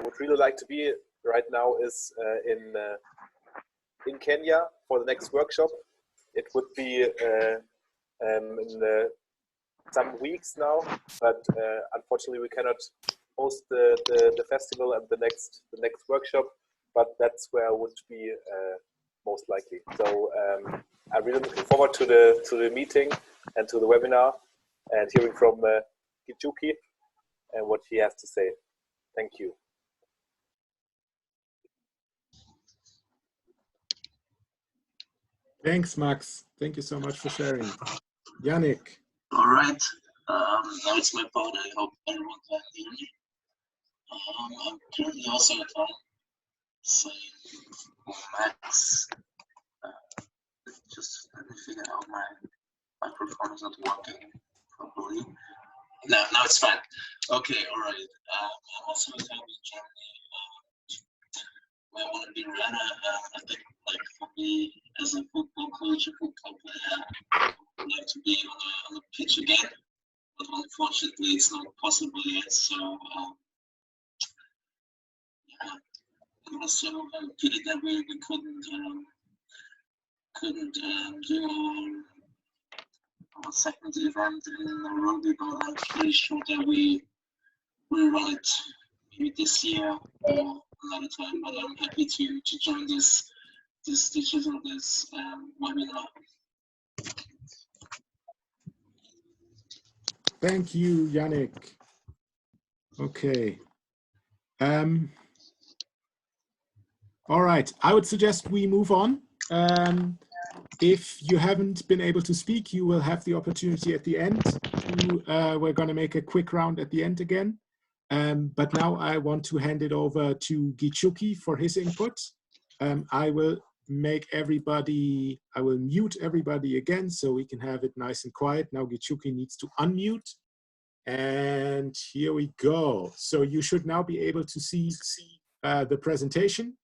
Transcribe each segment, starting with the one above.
would really like to be right now is in Kenya for the next workshop. It would be in some weeks now, but unfortunately we cannot host the festival and the next workshop. But that's where I would be most likely. So I'm really looking forward to the meeting and to the webinar and hearing from Gichuki and what he has to say. Thank you. Thanks, Max. Thank you so much for sharing. Yannick. All right. Now it's my part. I hope everyone can hear me. I'm currently also at home. So, Max, just let me figure out my microphone is not working properly. Now it's fine. Okay, all right. I'm also at home in Germany. I want to be runner. I think, like for me, as a football coach, a football player, I would like to be on the pitch again. But unfortunately, it's not possible yet. So, yeah. And also, pity that we couldn't do our second event in Nairobi, but I'm pretty sure that we will run it maybe this year or another time. But I'm happy to join this digital webinar. Thank you, Yannick. Okay. All right. I would suggest we move on. If you haven't been able to speak, you will have the opportunity at the end. We're going to make a quick round at the end again. But now I want to hand it over to Gichuki for his input. I will mute everybody again so we can have it nice and quiet. Now Gichuki needs to unmute. And here we go. So you should now be able to see the presentation.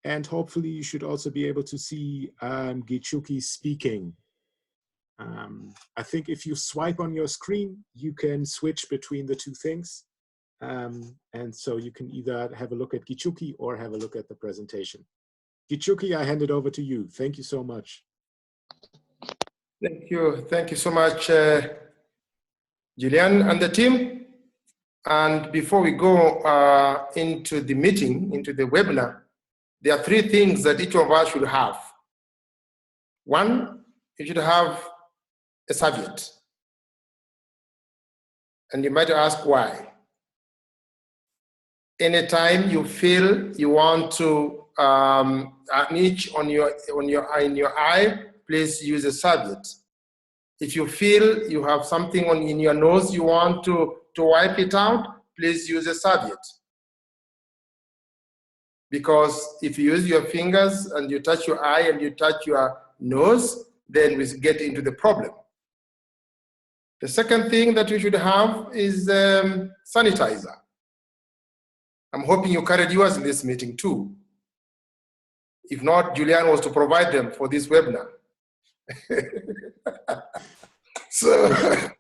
And hopefully you should also be able to see Gichuki speaking. I think if you swipe on your screen, you can switch between the two things. And so you can either have a look at Gichuki or have a look at the presentation. Gichuki, I hand it over to you. Thank you so much. Thank you. Thank you so much, Julian and the team. And before we go into the meeting, into the webinar, there are three things that each of us should have. One, you should have a serviette. And you might ask why. Anytime you feel you want to an itch in your eye, please use a serviette. If you feel you have something in your nose you want to wipe it out, please use a serviette. Because if you use your fingers and you touch your eye and you touch your nose, then we get into the problem. The second thing that you should have is sanitizer. I'm hoping you carried yours in this meeting too. If not, Julian was to provide them for this webinar. So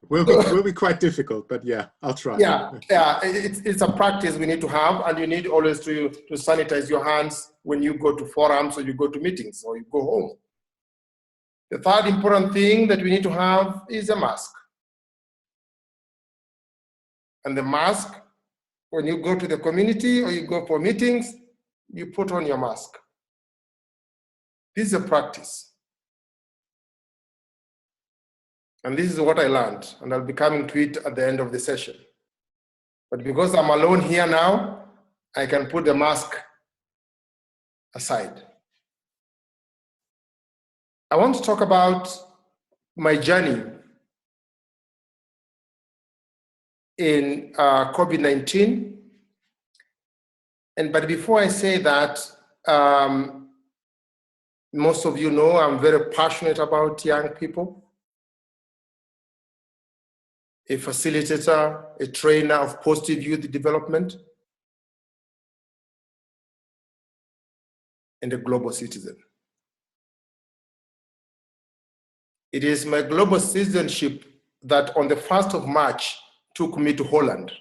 will be quite difficult, but yeah, I'll try. Yeah, it's a practice we need to have, and you need always to sanitize your hands when you go to forums or you go to meetings or you go home. The third important thing that we need to have is a mask. And the mask, when you go to the community or you go for meetings, you put on your mask. This is a practice. And this is what I learned, and I'll be coming to it at the end of the session. But because I'm alone here now, I can put the mask aside. I want to talk about my journey in COVID-19. But before I say that, most of you know I'm very passionate about young people. A facilitator, a trainer of positive youth development, and a global citizen. It is my global citizenship that on the 1st of March took me to Holland.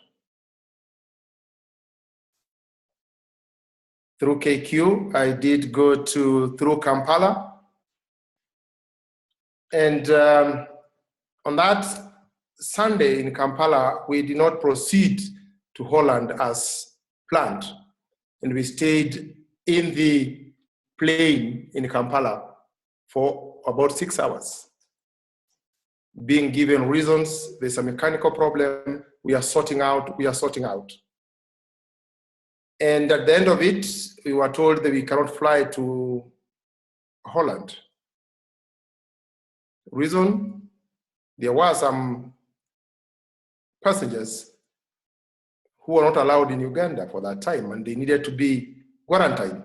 through KQ. I did go through Kampala. And on that Sunday in Kampala, we did not proceed to Holland as planned. And we stayed in the plane in Kampala for about 6 hours. Being given reasons, there's a mechanical problem, we are sorting out. And at the end of it, we were told that we cannot fly to Holland. Reason, there were some passengers who were not allowed in Uganda for that time, and they needed to be quarantined.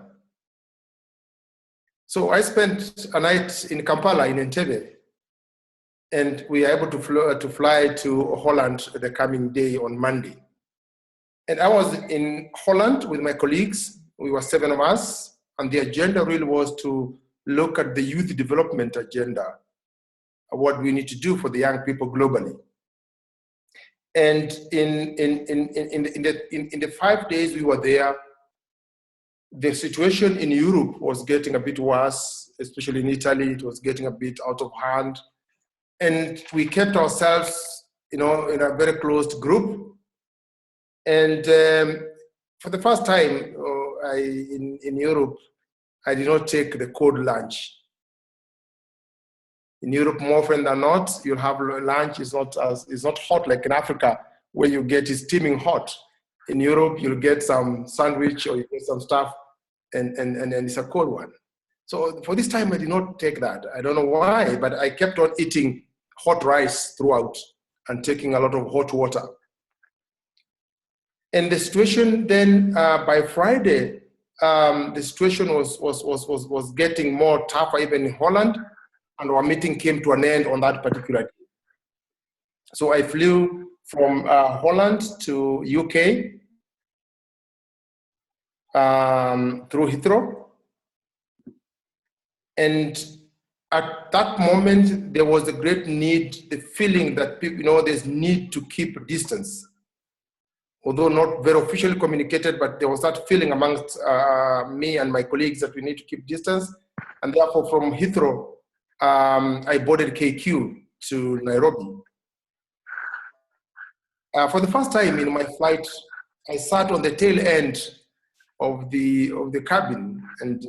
So I spent a night in Kampala, in Entebbe, and we were able to fly to Holland the coming day on Monday. And I was in Holland with my colleagues. We were 7 of us, and the agenda really was to look at the youth development agenda, what we need to do for the young people globally. And in the 5 days we were there, the situation in Europe was getting a bit worse, especially in Italy. It was getting a bit out of hand. And we kept ourselves, in a very closed group. And for the first time in Europe, I did not take the cold lunch. In Europe, more often than not, you'll have lunch. It's not hot like in Africa, where you get it steaming hot. In Europe, you'll get some sandwich or you get some stuff, and it's a cold one. So for this time, I did not take that. I don't know why, but I kept on eating hot rice throughout and taking a lot of hot water. And the situation then, by Friday, the situation was getting more tougher even in Holland, and our meeting came to an end on that particular day. So I flew from Holland to UK through Heathrow. And at that moment, there was a great need, the feeling that people, there's need to keep distance. Although not very officially communicated, but there was that feeling amongst me and my colleagues that we need to keep distance. And therefore, from Heathrow, I boarded KQ to Nairobi. For the first time in my flight, I sat on the tail end of the cabin, and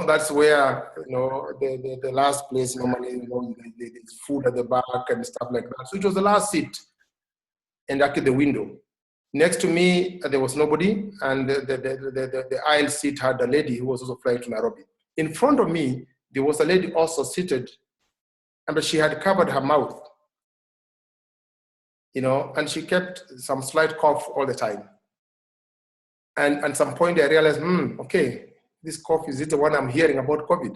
that's where the last place normally there's food at the back and stuff like that. So it was the last seat, and actually the window. Next to me, there was nobody, and the aisle seat had a lady who was also flying to Nairobi. In front of me, there was a lady also seated, but she had covered her mouth, and she kept some slight cough all the time. And at some point I realized, okay, this cough, is it the one I'm hearing about COVID?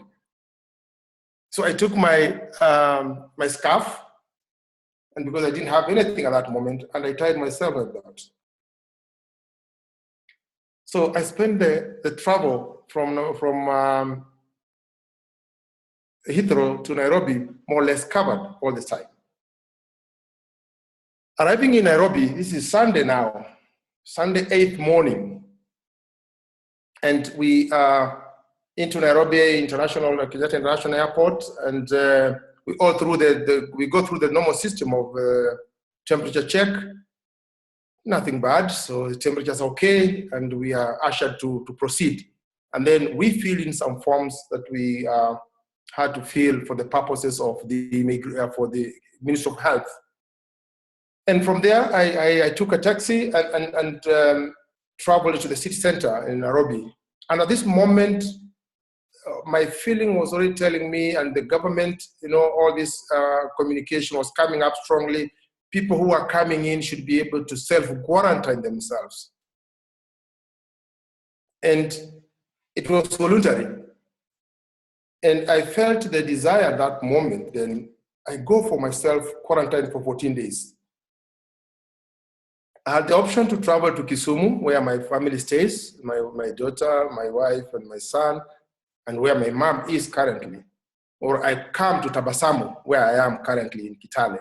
So I took my my scarf, and because I didn't have anything at that moment, and I tied myself like that. So I spent the travel from Heathrow to Nairobi more or less covered all the time. Arriving in Nairobi, this is Sunday now, Sunday 8th morning. And we are into Nairobi International Airport, and we go through the normal system of temperature check. Nothing bad, so the temperature's okay, and we are ushered to proceed. And then we fill in some forms that we had to fill for the purposes of for the Ministry of Health. And from there, I took a taxi and traveled to the city center in Nairobi. And at this moment, my feeling was already telling me, and the government, all this communication was coming up strongly. People who are coming in should be able to self-quarantine themselves. And it was voluntary. And I felt the desire at that moment, then I go for myself quarantine for 14 days. I had the option to travel to Kisumu, where my family stays, my daughter, my wife, and my son, and where my mom is currently. Or I come to Tabasamu, where I am currently in Kitale.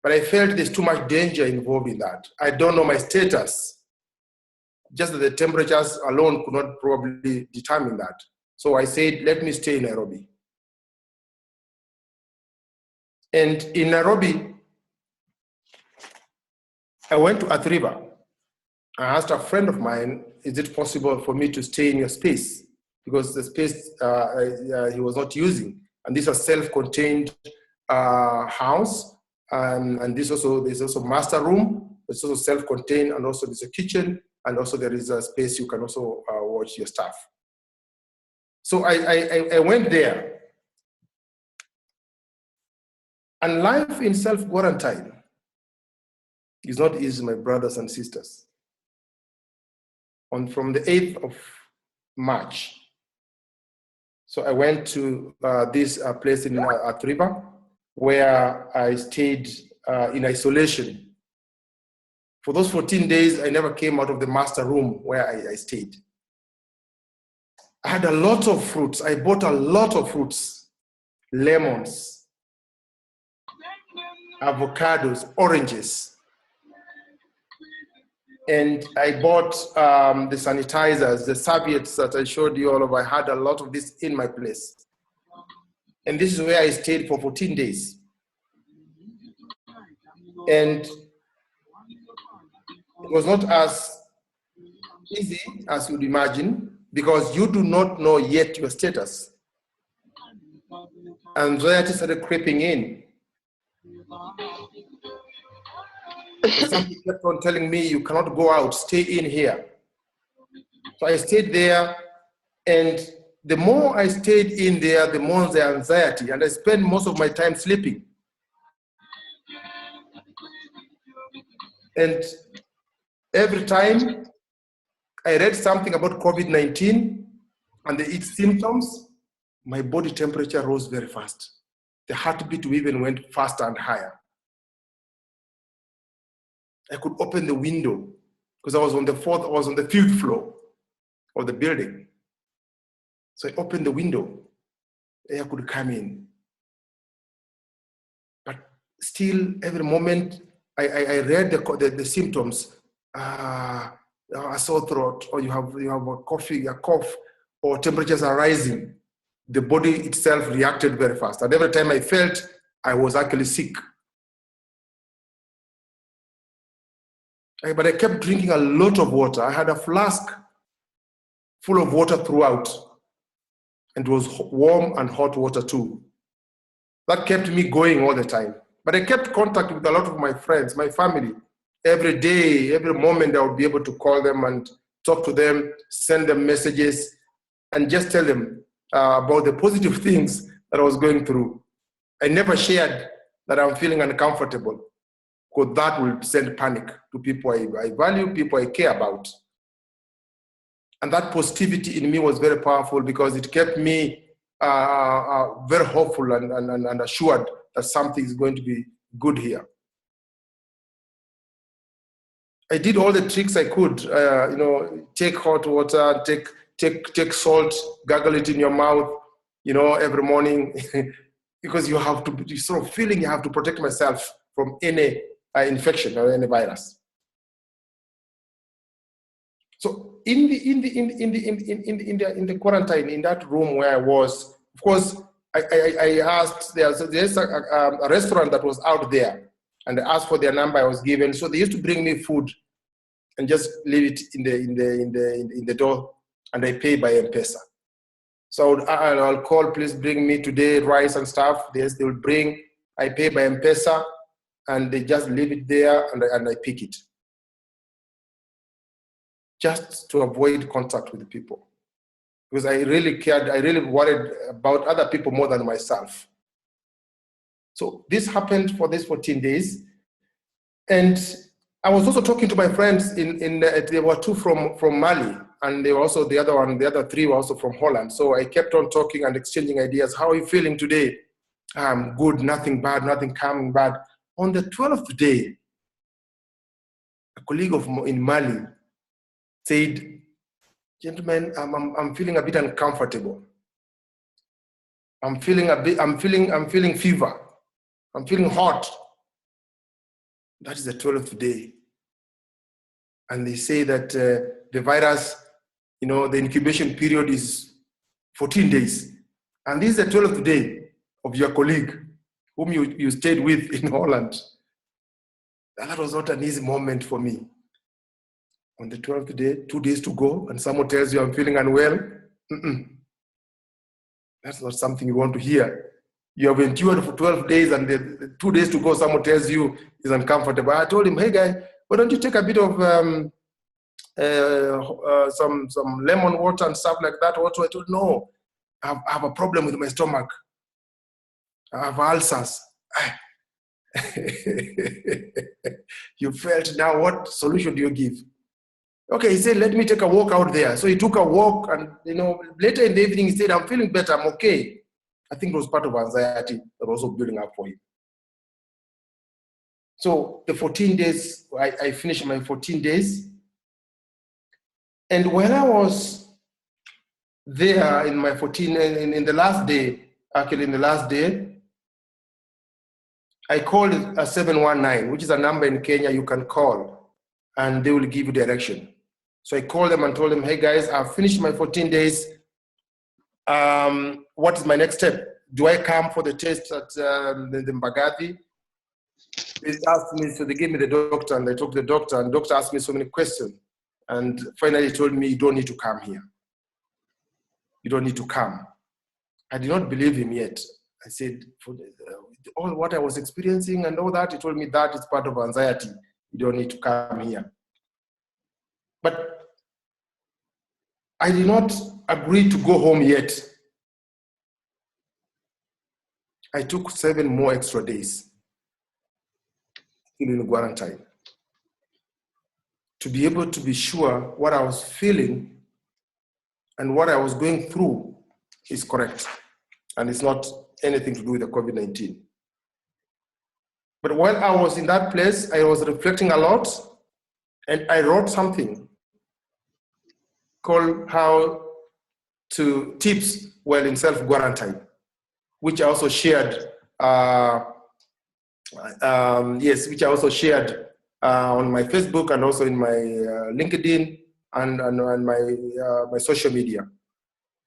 But I felt there's too much danger involved in that. I don't know my status. just that the temperatures alone could not probably determine that. So I said, let me stay in Nairobi. And in Nairobi, I went to Athi River. I asked a friend of mine, is it possible for me to stay in your space? Because the space he was not using. And this is a self-contained house. And there's also master room. It's also self-contained, and also there's a kitchen, and also there is a space you can also watch your stuff. So I went there. And life in self-quarantine is not easy, my brothers and sisters. From the 8th of March, so I went to this place in Athi River, where I stayed in isolation. For those 14 days, I never came out of the master room where I stayed. I had a lot of fruits. I bought a lot of fruits, lemons, avocados, oranges. And I bought the sanitizers, the serviettes that I showed you all of. I had a lot of this in my place. And this is where I stayed for 14 days. And it was not as easy as you'd imagine, because you do not know yet your status. Anxiety started creeping in. Somebody kept on telling me, you cannot go out, stay in here. So I stayed there, and the more I stayed in there, the more the anxiety, and I spent most of my time sleeping. And every time I read something about COVID-19 and its symptoms, my body temperature rose very fast. The heartbeat even went faster and higher. I could open the window because I was on the 5th floor of the building. So I opened the window, air could come in. But still, every moment I read the symptoms, a sore throat, or you have a cough, or temperatures are rising. The body itself reacted very fast. And every time I felt, I was actually sick. But I kept drinking a lot of water. I had a flask full of water throughout. And it was warm and hot water too. That kept me going all the time. But I kept contact with a lot of my friends, my family. Every day, every moment, I would be able to call them and talk to them, send them messages, and just tell them about the positive things that I was going through. I never shared that I'm feeling uncomfortable, because that will send panic to people I value, people I care about. And that positivity in me was very powerful, because it kept me very hopeful and assured that something is going to be good here. I did all the tricks I could, take hot water, take salt, gargle it in your mouth, every morning, because you have to, you're sort of feeling you have to protect myself from any infection or any virus. So in the quarantine, in that room where I was, of course, I asked, there's a restaurant that was out there, and I asked for their number. I was given, so they used to bring me food and just leave it in the door, and I pay by M-Pesa. So I'll call, please bring me today rice and stuff. Yes, they will bring. I pay by M-Pesa, and they just leave it there, and I pick it, just to avoid contact with the people, because I really cared. I really worried about other people more than myself. So this happened for these 14 days, and I was also talking to my friends there were 2 from Mali, and they were also the other 3 were also from Holland. So I kept on talking and exchanging ideas. How are you feeling today? I'm good, nothing bad, nothing coming bad. On the 12th day, a colleague in Mali said, gentlemen, I'm feeling a bit uncomfortable. I'm feeling fever. I'm feeling hot. That is the 12th day. and they say that the virus, the incubation period is 14 days. And this is the 12th day of your colleague whom you stayed with in Holland. And that was not an easy moment for me. On the 12th day, 2 days to go, and someone tells you I'm feeling unwell. That's not something you want to hear. You have endured for 12 days, and the 2 days to go, someone tells you is uncomfortable. I told him, hey guy, why don't you take a bit of some lemon water and stuff like that? Also, I told him, no, I have a problem with my stomach. I have ulcers. You felt, now what solution do you give? Okay, he said, let me take a walk out there. So he took a walk, and later in the evening he said, I'm feeling better, I'm okay. I think it was part of anxiety that was also building up for him. So the 14 days, I finished my 14 days. And when I was there in my 14, in the last day, actually in the last day, I called a 719, which is a number in Kenya you can call, and they will give you direction. So I called them and told them, hey guys, I've finished my 14 days. What is my next step? Do I come for the test at the Mbagathi? They asked me, so they gave me the doctor, and I talked to the doctor, and the doctor asked me so many questions. And finally he told me, you don't need to come here. You don't need to come. I did not believe him yet. I said, for all what I was experiencing and all that, he told me that is part of anxiety. You don't need to come here. But I did not agree to go home yet. I took 7 more extra days in quarantine to be able to be sure what I was feeling and what I was going through is correct, and it's not anything to do with the COVID-19. But while I was in that place, I was reflecting a lot, and I wrote something called how to tips while in self-quarantine, which I also shared, which I also shared on my Facebook and also in my LinkedIn and my social media.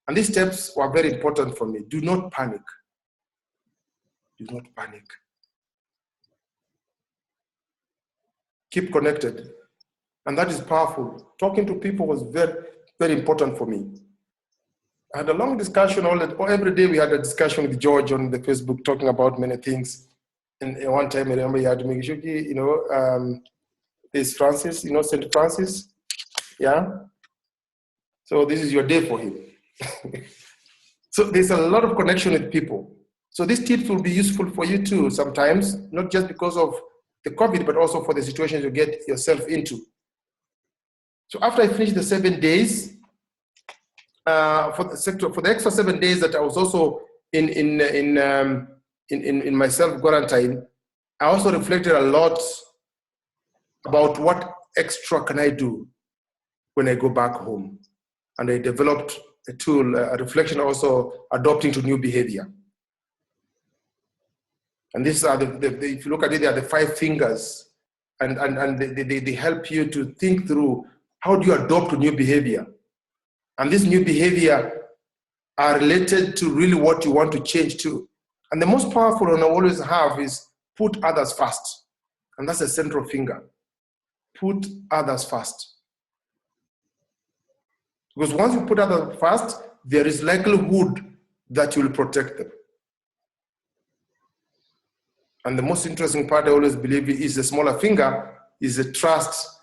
And these steps were very important for me. Do not panic. Do not panic. Keep connected. And that is powerful. Talking to people was very, very important for me. I had a long discussion every day. We had a discussion with George on the Facebook, talking about many things. And one time, I remember he had to make Gichuki, this Francis, St. Francis. Yeah. So this is your day for him. So there's a lot of connection with people. So these tips will be useful for you too sometimes, not just because of the COVID, but also for the situations you get yourself into. So after I finished the 7 days, for the extra 7 days that I was also in my self-quarantine, I also reflected a lot about what extra can I do when I go back home. And I developed a tool, a reflection, also adopting to new behavior. And these are if you look at it, they are the 5 fingers, and they help you to think through how do you adopt to new behavior. And this new behavior are related to really what you want to change to. And the most powerful one I always have is put others first. And that's the central finger. Put others first. Because once you put others first, there is likelihood that you will protect them. And the most interesting part I always believe is the smaller finger is the trust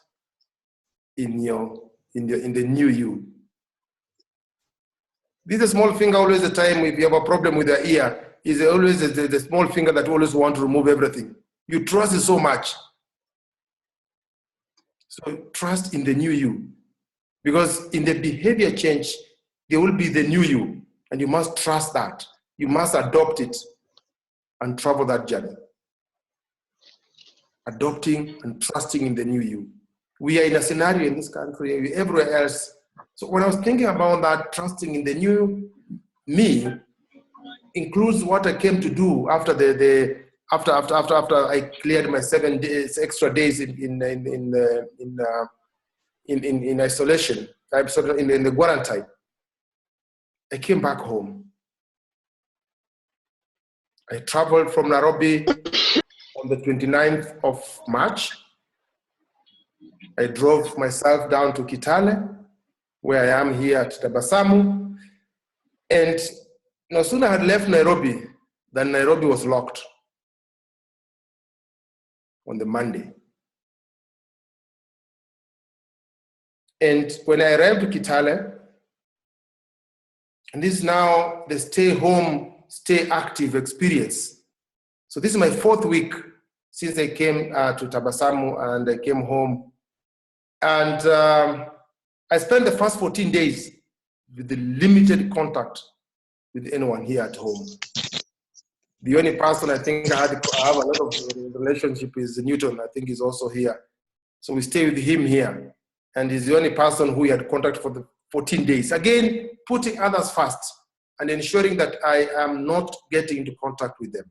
in the new you. This is a small finger always the time if you have a problem with your ear, is always the small finger that always want to remove everything. You trust it so much. So trust in the new you. Because in the behavior change, there will be the new you. And you must trust that. You must adopt it and travel that journey. Adopting and trusting in the new you. We are in a scenario in this country, everywhere else. So when I was thinking about that, trusting in the new me includes what I came to do after after I cleared my 7 days, extra days in in isolation, in the quarantine. I came back home. I traveled from Nairobi on the 29th of March. I drove myself down to Kitale, where I am here at Tabasamu. And no sooner I had left Nairobi than Nairobi was locked on the Monday. And when I arrived to Kitale, and this is now the stay home, stay active experience. So this is my 4th week since I came to Tabasamu and I came home. And I spent the first 14 days with the limited contact with anyone here at home. The only person I think I have a lot of relationship is Newton. I think he's also here. So we stay with him here. And he's the only person who had contact for the 14 days. Again, putting others first and ensuring that I am not getting into contact with them.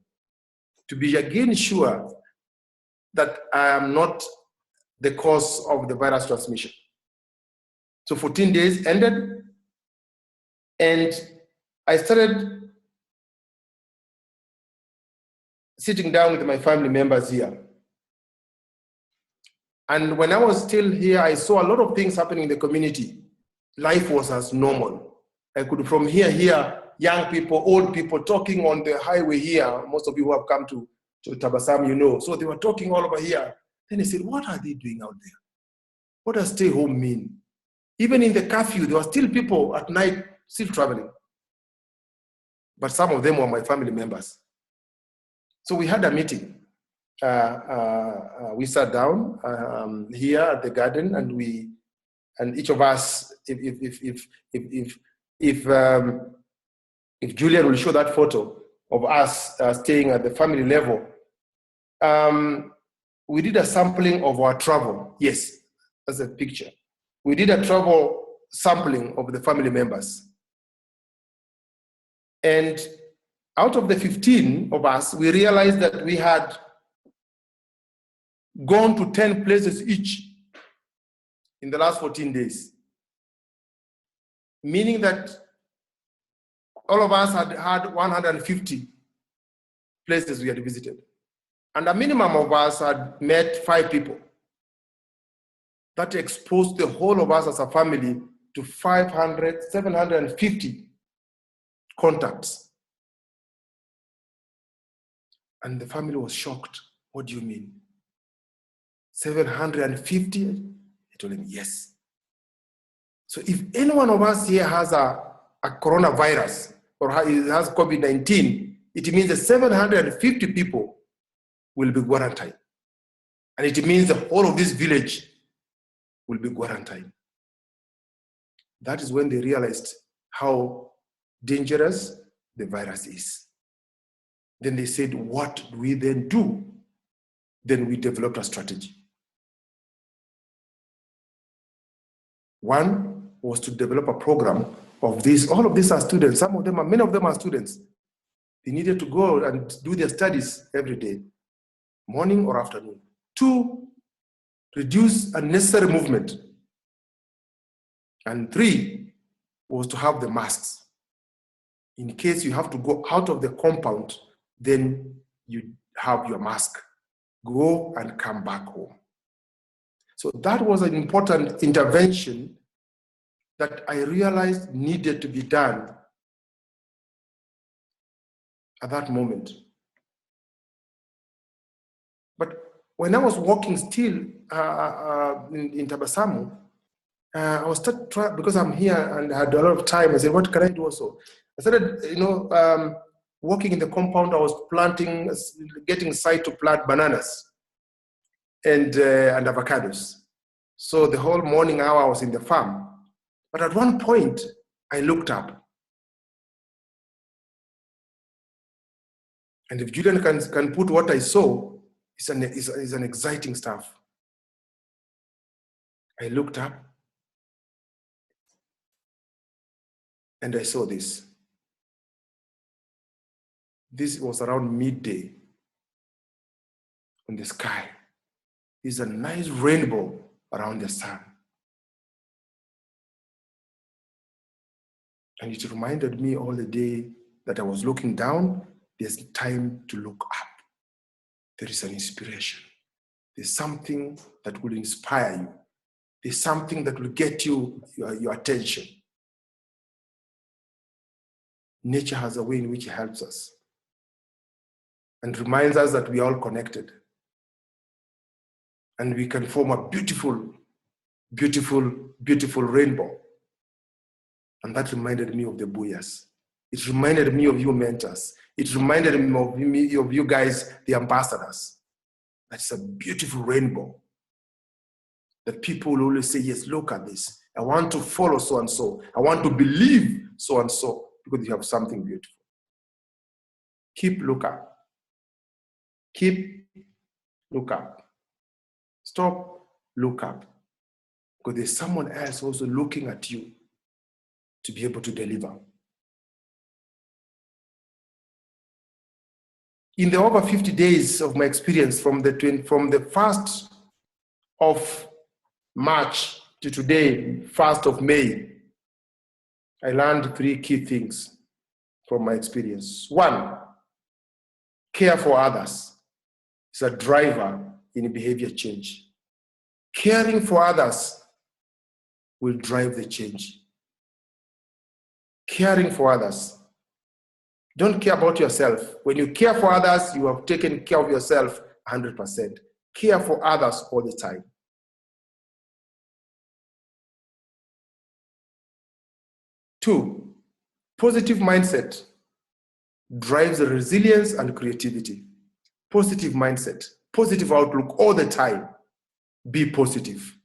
To be again sure that I am not the cause of the virus transmission. So 14 days ended, and I started sitting down with my family members here. And when I was still here, I saw a lot of things happening in the community. Life was as normal. I could from hear young people, old people talking on the highway here. Most of you who have come to Tabasamu, you know. So they were talking all over here. Then I said, what are they doing out there? What does stay home mean? Even in the curfew, there were still people at night still traveling. But some of them were my family members. So we had a meeting. We sat down here at the garden, and each of us, if Julian will show that photo of us staying at the family level, we did a sampling of our travel. Yes, that's a picture. We did a travel sampling of the family members. And out of the 15 of us, we realized that we had gone to 10 places each in the last 14 days. Meaning that all of us had 150 places we had visited. And a minimum of us had met 5 people. That exposed the whole of us as a family to 750 contacts. And the family was shocked. What do you mean? 750? I told him, yes. So if any one of us here has a coronavirus or has COVID-19, it means that 750 people will be quarantined. And it means the whole of this village will be quarantined. That is when they realized how dangerous the virus is. Then they said, what do we then do? Then we developed a strategy. One was to develop a program of this. All of these are students. Many of them are students. They needed to go and do their studies every day, morning or afternoon. 2, reduce unnecessary movement. And 3 was to have the masks. In case you have to go out of the compound, then you have your mask. Go and come back home. So that was an important intervention that I realized needed to be done at that moment. But when I was walking still in Tabasamu, I was because I'm here and I had a lot of time. I said, what can I do also? I started, walking in the compound. I was getting site to plant bananas and avocados. So the whole morning hour I was in the farm. But at one point, I looked up. And if Julian can put what I saw, it's an exciting stuff. I looked up and I saw this. This was around midday in the sky. There's a nice rainbow around the sun. And it reminded me all the day that I was looking down, there's time to look up. There is an inspiration. There's something that will inspire you. There's something that will get you your attention. Nature has a way in which it helps us and reminds us that we are all connected. And we can form a beautiful, beautiful, beautiful rainbow. And that reminded me of the BUYAs. It reminded me of you mentors. It reminded me of you guys, the ambassadors. That's a beautiful rainbow. That people will always say, yes, look at this. I want to follow so-and-so. I want to believe so-and-so because you have something beautiful. Keep look up. Keep look up. Stop, look up. Because there's someone else also looking at you to be able to deliver. In the over 50 days of my experience from the 1st of March to today, 1st of May, I learned 3 key things from my experience. 1, care for others is a driver in behavior change. Caring for others will drive the change. Caring for others. Don't care about yourself. When you care for others, you have taken care of yourself 100%. Care for others all the time. 2, positive mindset drives resilience and creativity. Positive mindset, positive outlook all the time. Be positive.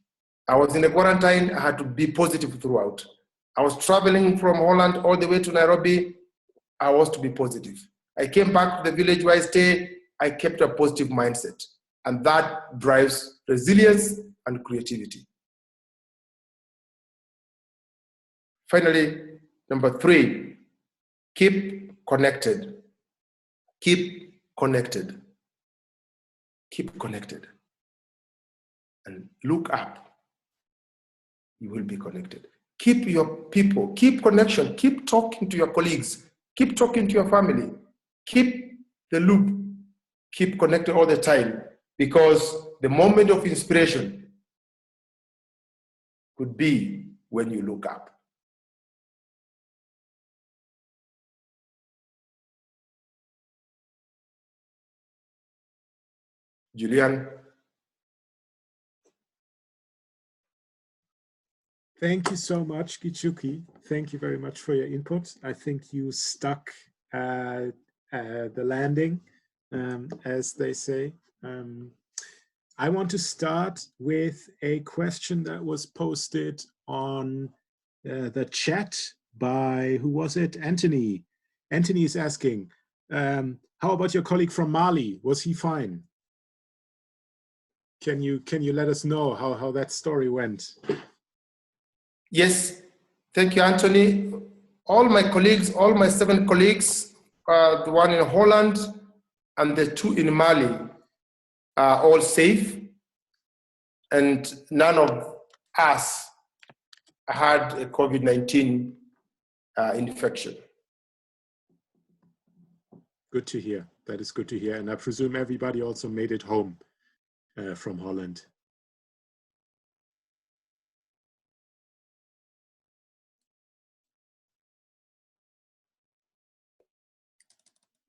I was in a quarantine, I had to be positive throughout. I was traveling from Holland all the way to Nairobi, I was to be positive. I came back to the village where I stay, I kept a positive mindset. And that drives resilience and creativity. Finally, number 3, keep connected. Keep connected. Keep connected. And look up. You will be connected. Keep your people, keep connection, keep talking to your colleagues, keep talking to your family, keep the loop, keep connected all the time, because the moment of inspiration could be when you look up. Julian. Thank you so much, Gichuki. Thank you very much for your input. I think you stuck the landing, as they say. I want to start with a question that was posted on the chat by, who was it? Anthony. Anthony is asking, how about your colleague from Mali? Was he fine? Can you let us know how that story went? Yes, thank you, Anthony. All my colleagues, all my 7 colleagues, the one in Holland and the 2 in Mali, are all safe, and none of us had a COVID-19 infection. Good to hear. That is good to hear. And I presume everybody also made it home from Holland.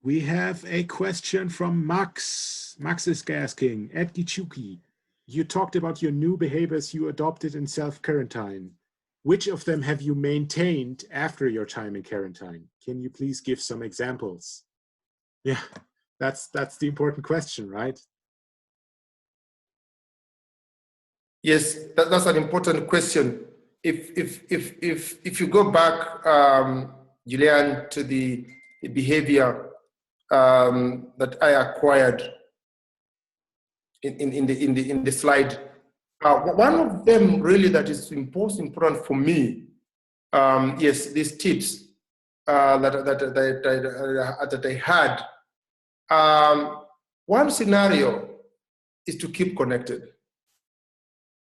We have a question from Max. Max is asking, at Gichuki, you talked about your new behaviors you adopted in self-quarantine. Which of them have you maintained after your time in quarantine? Can you please give some examples? Yeah, that's the important question, right? Yes, that's an important question. If you go back, Julian, to the behavior that I acquired in the slide, one of them really that is most important for me, yes, these tips that I had. One scenario is to keep connected.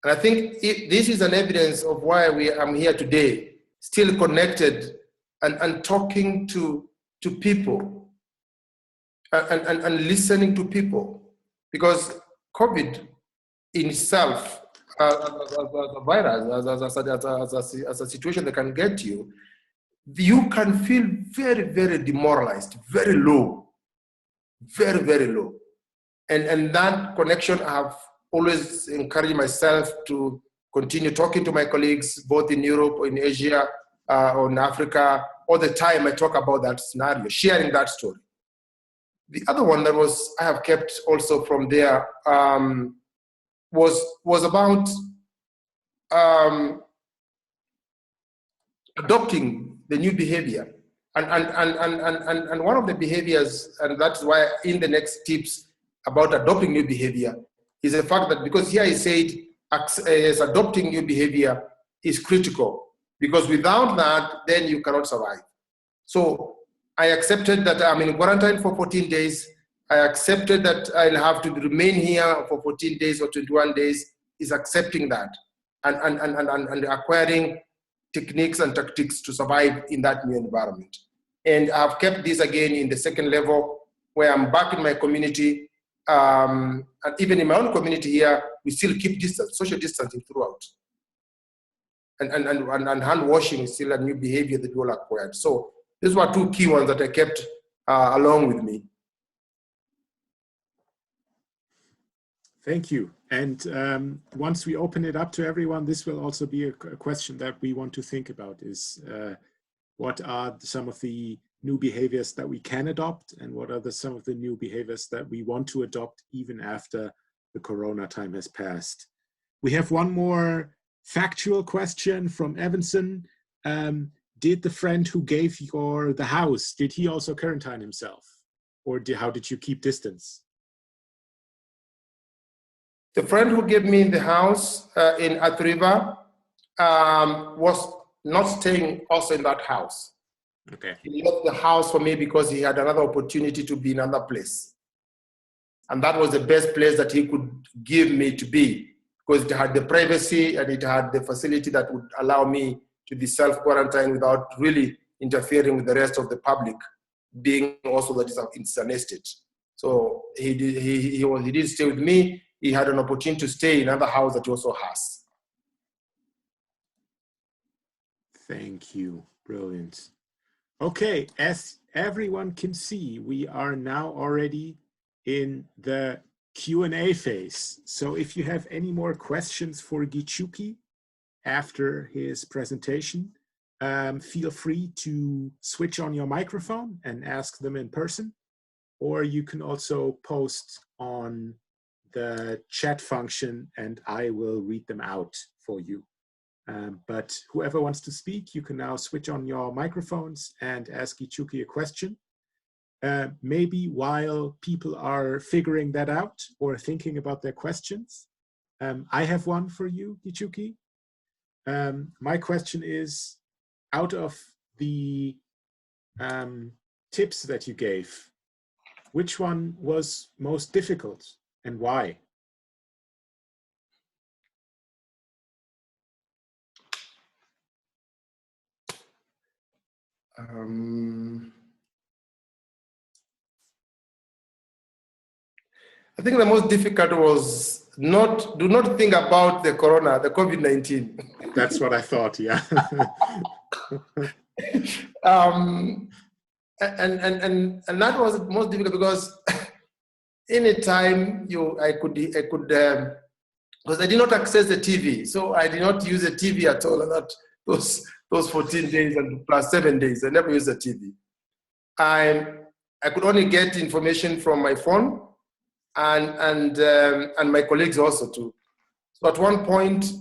And I think this is an evidence of why I'm here today, still connected and talking to people and listening to people, because COVID in itself, as a virus, as a situation that can get you, you can feel very, very demoralized, very low, very, very low. And that connection, I have always encouraged myself to continue talking to my colleagues, both in Europe or in Asia or in Africa. All the time I talk about that scenario, sharing that story. The other one that I have kept also from there was about adopting the new behavior. And one of the behaviors, and that's why in the next tips about adopting new behavior, is the fact that, because here I said adopting new behavior is critical, because without that, then you cannot survive. So I accepted that I'm in quarantine for 14 days. I accepted that I'll have to remain here for 14 days or 21 days, is accepting that and acquiring techniques and tactics to survive in that new environment. And I've kept this again in the second level, where I'm back in my community. And even in my own community here, we still keep distance, social distancing throughout. And hand washing is still a new behavior that we all acquired. So these were two key ones that I kept along with me. Thank you. And once we open it up to everyone, this will also be a question that we want to think about, is what are some of the new behaviors that we can adopt, and what are some of the new behaviors that we want to adopt even after the Corona time has passed. We have one more factual question from Evanson. Did the friend who gave you the house, did he also quarantine himself? Or how did you keep distance? The friend who gave me the house in Athriva was not staying also in that house. Okay. He left the house for me because he had another opportunity to be in another place. And that was the best place that he could give me to be, because it had the privacy and it had the facility that would allow me to be self-quarantined without really interfering with the rest of the public, being also that it's an estate. So he did stay with me. He had an opportunity to stay in another house that he also has. Thank you. Brilliant. Okay, as everyone can see, we are now already in the Q&A phase. So if you have any more questions for Gichuki after his presentation, feel free to switch on your microphone and ask them in person, or you can also post on the chat function and I will read them out for you. But whoever wants to speak, you can now switch on your microphones and ask Gichuki a question. Maybe while people are figuring that out or thinking about their questions, I have one for you, Gichuki. My question is, out of the tips that you gave, which one was most difficult and why? I think the most difficult was do not think about the corona, the COVID-19. That's what I thought, yeah. And that was most difficult because anytime I could because I did not access the TV, so I did not use the TV at all. And that those 14 days and plus 7 days, I never used the TV. I could only get information from my phone and my colleagues also too. So at one point,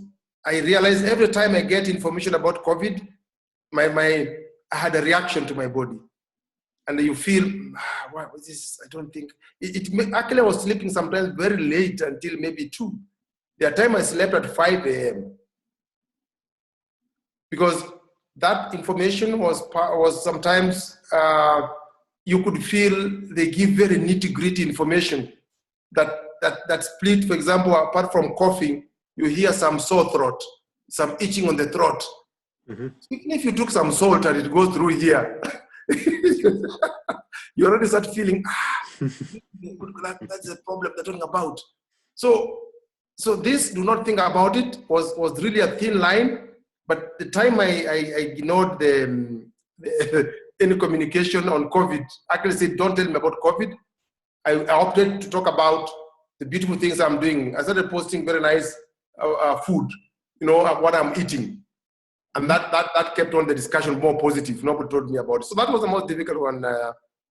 I realized every time I get information about COVID, I had a reaction to my body. And you feel, what was this? I don't think. Actually, I was sleeping sometimes very late until maybe 2. There are times I slept at 5 a.m. Because that information was sometimes, you could feel they give very nitty-gritty information that split, for example, apart from coughing, you hear some sore throat, some itching on the throat. Even if you took some salt and it goes through here, you already start feeling, that's the problem they're talking about. So this, do not think about it, was really a thin line. But the time I ignored the any communication on COVID, actually said, don't tell me about COVID. I opted to talk about the beautiful things I'm doing. I started posting very nice food, what I'm eating. And that kept on the discussion more positive. Nobody told me about it. So that was the most difficult one,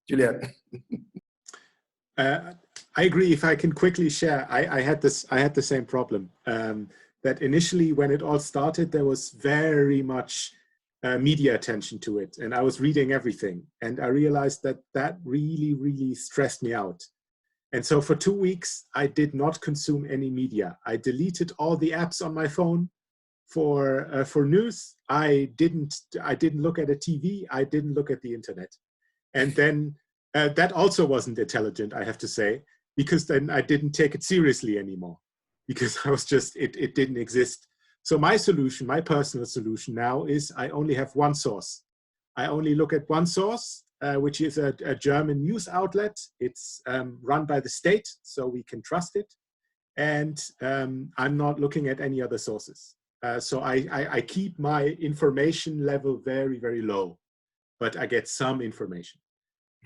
Julian. I agree. If I can quickly share, I had the same problem. That initially, when it all started, there was very much media attention to it, and I was reading everything, and I realized that really, really stressed me out. And so for 2 weeks, I did not consume any media. I deleted all the apps on my phone for news. I didn't look at a TV. I didn't look at the internet, and then that also wasn't intelligent, I have to say, because then I didn't take it seriously anymore, because I was just, it didn't exist. So my solution, my personal solution now is I only have one source. I only look at one source, which is a German news outlet. It's run by the state, so we can trust it. And I'm not looking at any other sources. So I keep my information level very, very low, but I get some information.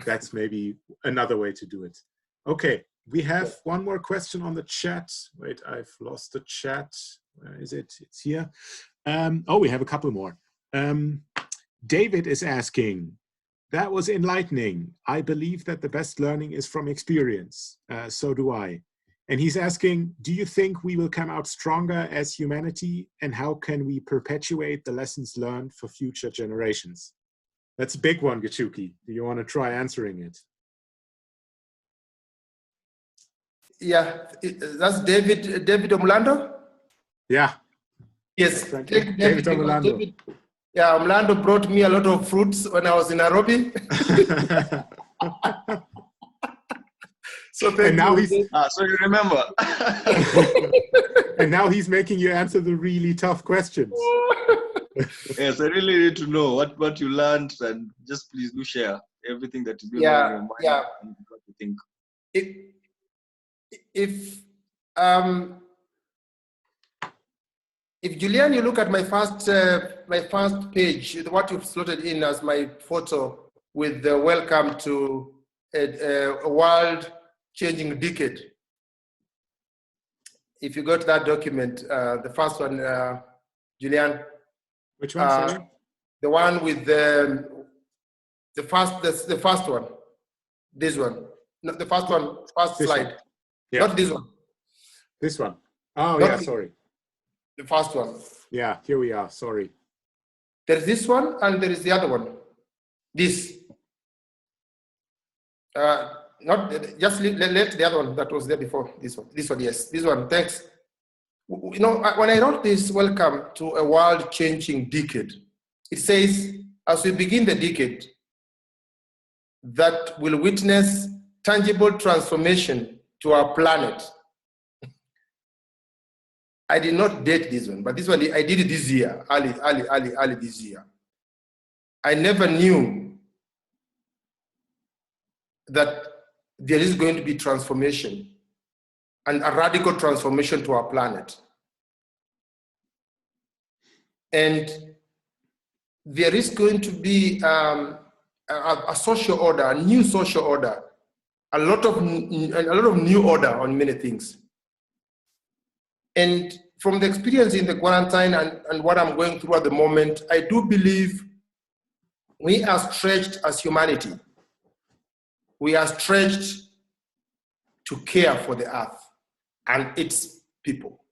That's maybe another way to do it. Okay, we have one more question on the chat. Wait, I've lost the chat. Where is it? It's here. Oh, we have a couple more. David is asking, that was enlightening. I believe that the best learning is from experience. So do I. And he's asking, do you think we will come out stronger as humanity, and how can we perpetuate the lessons learned for future generations? That's a big one, Gichuki. Do you want to try answering it? Yeah, that's David Omlando? Yeah. Yes, David Omlando. Yeah, Omlando brought me a lot of fruits when I was in Nairobi. So and now he's so you remember. And now he's making you answer the really tough questions. Yes, I really need to know what you learned, and just please do share everything that is going on in your mind. Yeah. And what you think. If Julian, you look at my first page, what you've slotted in as my photo with the welcome to a world-changing decade. If you go to that document, the first one, Julian. Which one, sorry? The one with the first one. This one. Not the first one, first this slide. One. Yeah. Not this one. This one. Oh, Not yeah, sorry. The first one. Yeah, here we are, sorry. There's this one and there is the other one. This. Not just let the other one that was there before. This one, yes. This one, thanks. You know, when I wrote this welcome to a world-changing decade, it says, as we begin the decade that will witness tangible transformation to our planet. I did not date this one, but this one I did it this year, early this year. I never knew that there is going to be transformation, and a radical transformation to our planet. And there is going to be a social order, a new social order, a lot of new order on many things. And from the experience in the quarantine and what I'm going through at the moment, I do believe we are stretched as humanity. We are stretched to care for the earth and its people.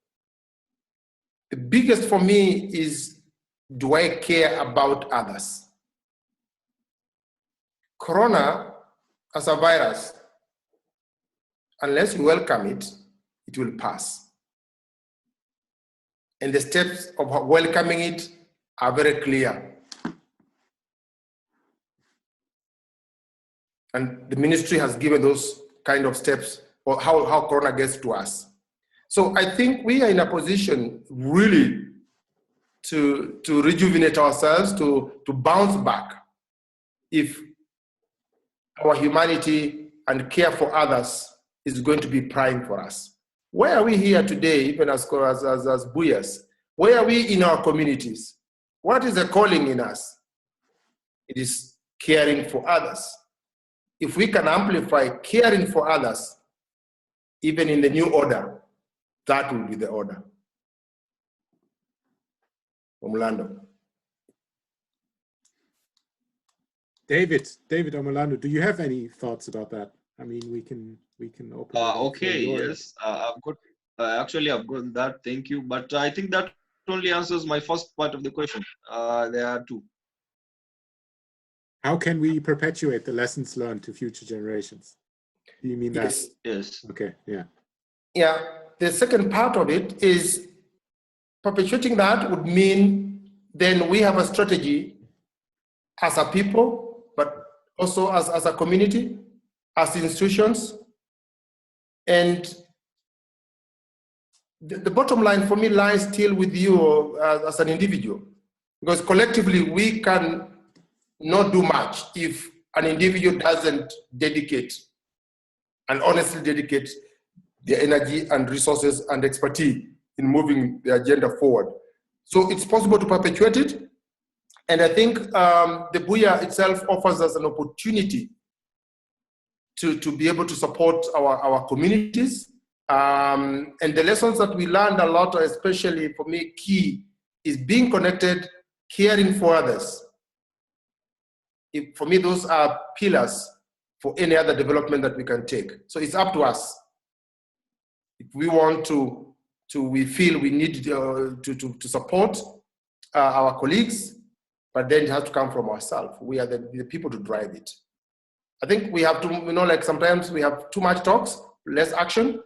The biggest for me is, do I care about others? Corona as a virus, unless you welcome it, it will pass. And the steps of welcoming it are very clear. And the ministry has given those kind of steps for how Corona gets to us. So I think we are in a position really to rejuvenate ourselves, to bounce back if our humanity and care for others is going to be prime for us. Where are we here today, even as BUYAs? Where are we in our communities? What is the calling in us? It is caring for others. If we can amplify caring for others, even in the new order, that will be the order. Omulando. David Omulando, do you have any thoughts about that? I mean, we can open. Okay, yes, I've got actually I've got that. Thank you, but I think that only answers my first part of the question. There are two. How can we perpetuate the lessons learned to future generations? Do you mean that? Yes. Yes. Okay. Yeah. Yeah. The second part of it is perpetuating that would mean then we have a strategy as a people, but also as a community, as institutions. And the bottom line for me lies still with you as an individual, because collectively we can not do much if an individual doesn't dedicate and honestly dedicate their energy and resources and expertise in moving the agenda forward. So it's possible to perpetuate it. And I think the BUYA itself offers us an opportunity to be able to support our communities. And the lessons that we learned a lot, especially for me, key is being connected, caring for others. For me, those are pillars for any other development that we can take. So it's up to us. If we want we feel we need to support our colleagues, but then it has to come from ourselves. We are the people to drive it. I think we have to, like sometimes we have too much talks, less action.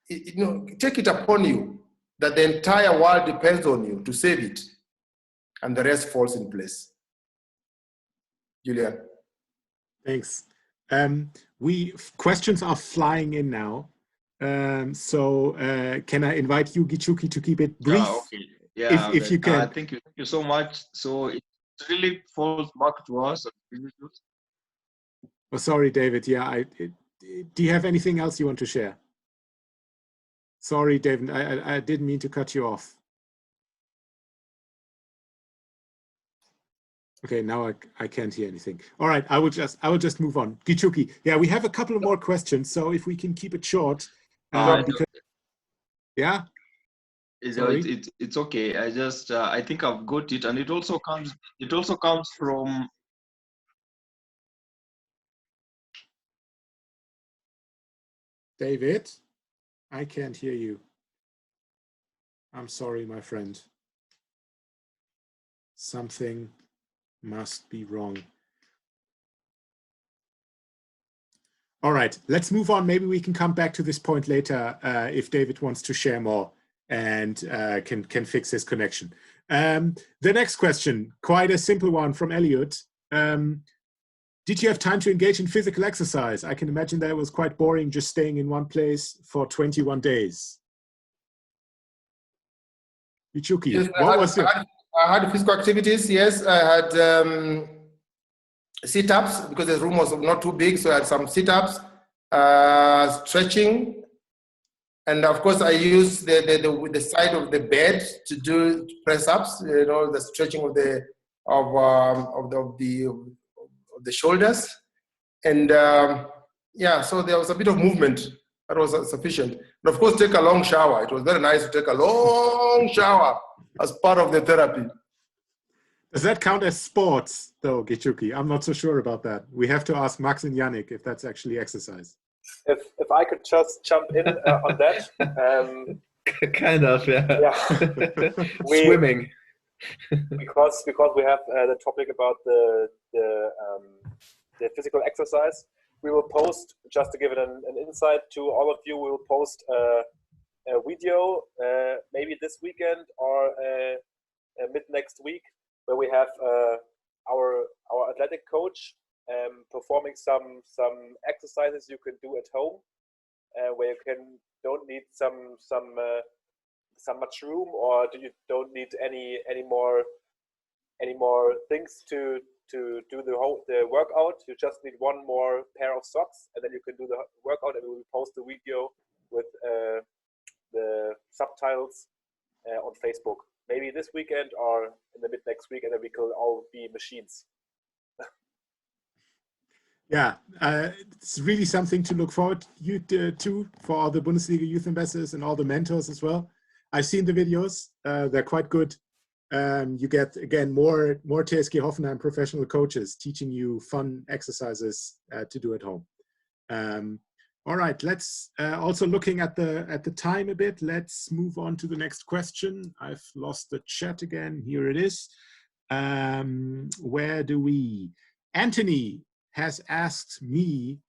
Take it upon you that the entire world depends on you to save it, and the rest falls in place. Julian. Thanks. Questions are flying in now. So can I invite you, Gichuki, to keep it brief? Okay. Yeah. If you can. Thank you. Thank you so much. So it really falls back to us. Oh, sorry, David. Yeah. Do you have anything else you want to share? Sorry, David. I didn't mean to cut you off. Okay, now I can't hear anything. All right, I will just move on. Gichuki, yeah, we have a couple of more questions, so if we can keep it short, because, yeah. It's okay. I think I've got it, and it also comes from. David, I can't hear you. I'm sorry, my friend. Something must be wrong. All right, let's move on. Maybe we can come back to this point later if David wants to share more and can fix his connection. The next question, quite a simple one from Elliot. Did you have time to engage in physical exercise? I can imagine that it was quite boring just staying in one place for 21 days. Gichuki, yes, what was your... I had physical activities, yes. I had sit-ups because the room was not too big, so I had some sit-ups, stretching, and of course I used the side of the bed to do press-ups. The stretching of the shoulders, and yeah, so there was a bit of movement that was sufficient. And of course, take a long shower. It was very nice to take a long shower as part of the therapy. Does that count as sports, though, Gichuki? I'm not so sure about that. We have to ask Max and Yannick if that's actually exercise. If I could just jump in on that. Kind of, yeah. Yeah. Swimming. because we have the topic about the physical exercise. We will post, just to give it an insight to all of you, we will post a video maybe this weekend or mid next week, where we have our athletic coach performing some exercises you can do at home, where you don't need some so much room, or do you don't need any more things to do the workout? You just need one more pair of socks, and then you can do the workout, and we will post the video with the subtitles on Facebook. Maybe this weekend or in the mid next week, and then we can all be machines. Yeah, it's really something to look forward to for all the Bundesliga Youth Ambassadors and all the mentors as well. I've seen the videos; they're quite good. You get again more TSG Hoffenheim professional coaches teaching you fun exercises to do at home. All right, let's also looking at the time a bit. Let's move on to the next question. I've lost the chat again. Here it is. Where do we? Anthony has asked me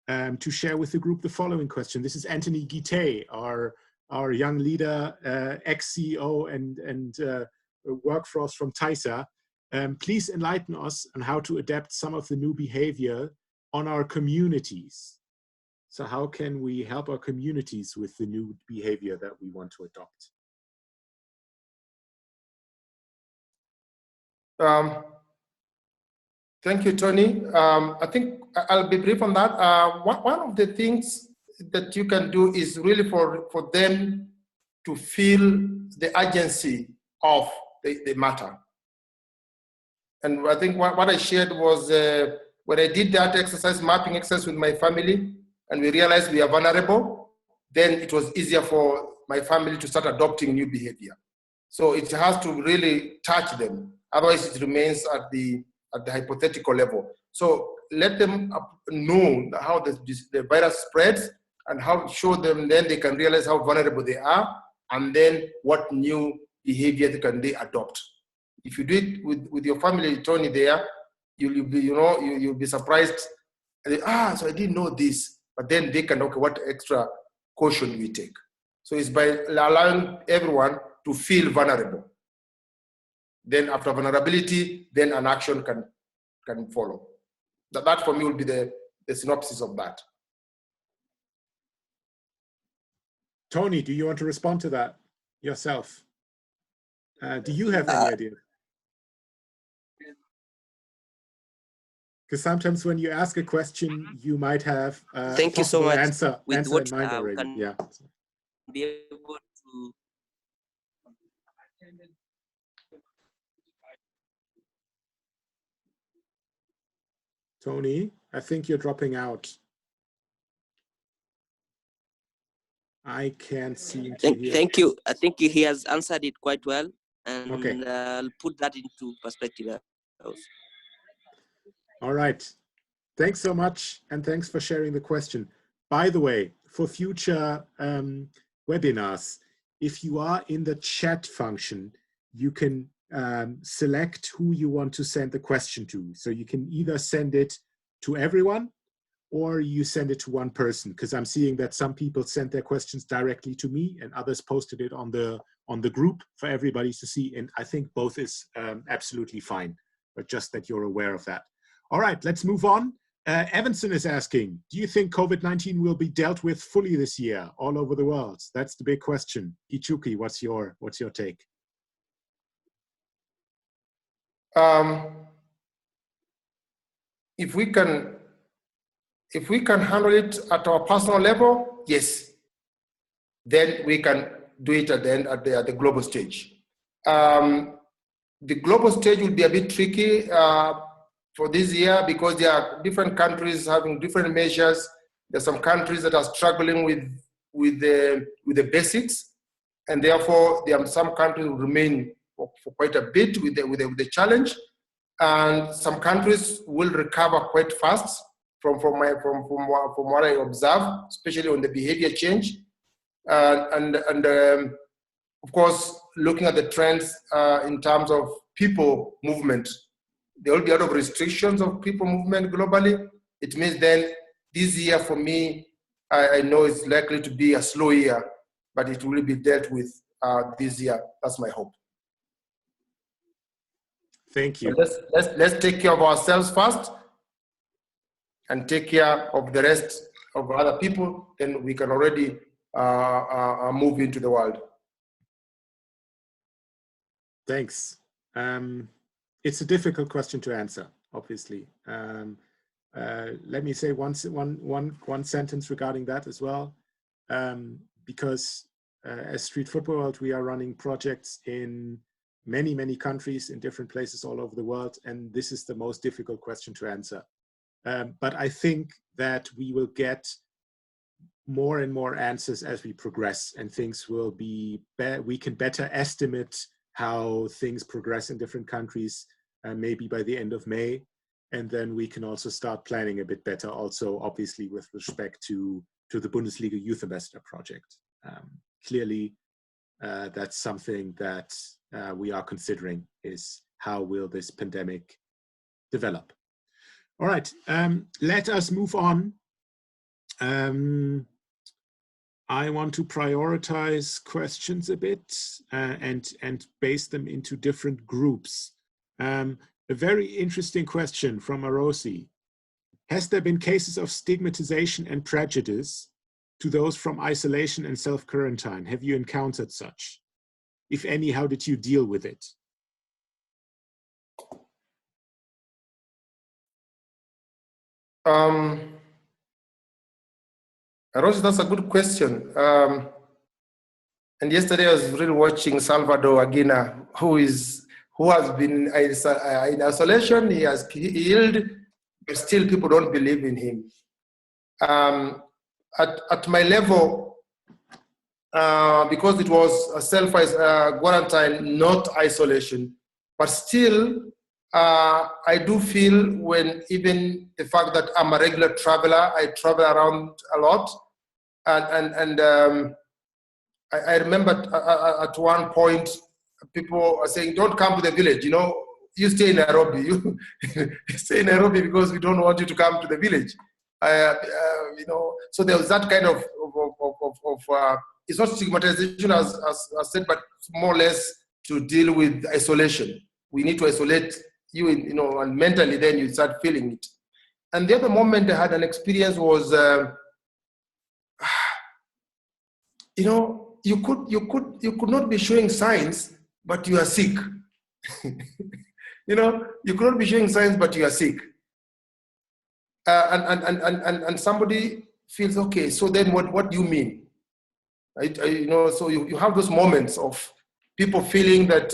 to share with the group the following question. This is Anthony Guite, our young leader, ex-CEO and workforce from TAISA. Please enlighten us on how to adapt some of the new behavior on our communities. So how can we help our communities with the new behavior that we want to adopt? Thank you, Tony. I think I'll be brief on that. One of the things that you can do is really for them to feel the urgency of the matter. And I think what I shared was when I did that exercise, mapping exercise with my family, and we realized we are vulnerable, then it was easier for my family to start adopting new behavior. So it has to really touch them. Otherwise, it remains at the hypothetical level. So let them know how the virus spreads and how show them, then they can realize how vulnerable they are, and then what new behavior can they adopt. If you do it with your family, Tony, there, you'll be surprised. So I didn't know this, but then they can, okay, what extra caution we take. So it's by allowing everyone to feel vulnerable. Then after vulnerability, then an action can follow. That for me will be the synopsis of that. Tony, do you want to respond to that yourself? Do you have any idea? Because sometimes when you ask a question, you might have thank you so much answer with what in mind already. Yeah. Be able to Tony, I think you're dropping out. I can't seem to hear. Thank you. I think he has answered it quite well, and okay. I'll put that into perspective. All right. Thanks so much, and thanks for sharing the question. By the way, for future webinars, if you are in the chat function, you can select who you want to send the question to. So you can either send it to everyone, or you send it to one person, because I'm seeing that some people sent their questions directly to me and others posted it on the group for everybody to see. And I think both is absolutely fine, but just that you're aware of that. All right, let's move on. Evanson is asking, do you think COVID-19 will be dealt with fully this year all over the world? That's the big question. Gichuki, what's your take? If we can handle it at our personal level, yes, then we can do it at the global stage. The global stage will be a bit tricky for this year because there are different countries having different measures. There's some countries that are struggling with the basics, and therefore there are some countries will remain for quite a bit with the challenge, and some countries will recover quite fast from what I observe, especially on the behavior change, and of course looking at the trends in terms of people movement. There will be a lot of restrictions of people movement globally. It means then this year for me, I know it's likely to be a slow year, but it will be dealt with this year. That's my hope. Thank you. Let's take care of ourselves first and take care of the rest of other people. Then we can already move into the world. Thanks. It's a difficult question to answer, obviously. Let me say one sentence regarding that as well, because as Street Football World, we are running projects in many countries, in different places all over the world, and this is the most difficult question to answer. But I think that we will get more and more answers as we progress, and things will be we can better estimate how things progress in different countries, maybe by the end of May. And then we can also start planning a bit better, also obviously with respect to the Bundesliga Youth Ambassador project. Clearly, that's something that we are considering, is how will this pandemic develop. All right, let us move on. I want to prioritize questions a bit and base them into different groups. A very interesting question from Arosi. Has there been cases of stigmatization and prejudice to those from isolation and self-quarantine? Have you encountered such? If any, how did you deal with it? Arosi, that's a good question. And yesterday I was really watching Salvador Aguina, who has been in isolation. He has healed, but still people don't believe in him. At my level, because it was a self-quarantine, not isolation, but still, I do feel when even the fact that I'm a regular traveler, I travel around a lot, and I remember at one point people are saying, "Don't come to the village. You know, you stay in Nairobi. You stay in Nairobi because we don't want you to come to the village." You know, so there was that kind of it's not stigmatization as said, but more or less to deal with isolation. We need to isolate you, you know, and mentally then you start feeling it. And the other moment I had an experience was, you know, you could not be showing signs, but you are sick. You know, you could not be showing signs, but you are sick. And somebody feels, okay, so then what do you mean? You know, so you have those moments of people feeling that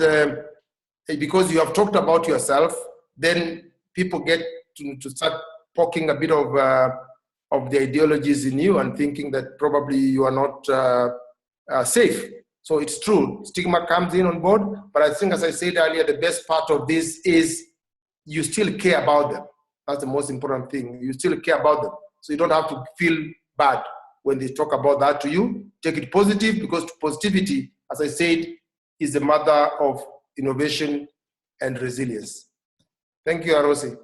because you have talked about yourself, then people get to start poking a bit of the ideologies in you and thinking that probably you are not safe. So it's true, stigma comes in on board, but I think, as I said earlier, the best part of this is you still care about them. That's the most important thing. You still care about them. So you don't have to feel bad when they talk about that to you. Take it positive, because positivity, as I said, is the mother of innovation and resilience. Thank you, Arosi.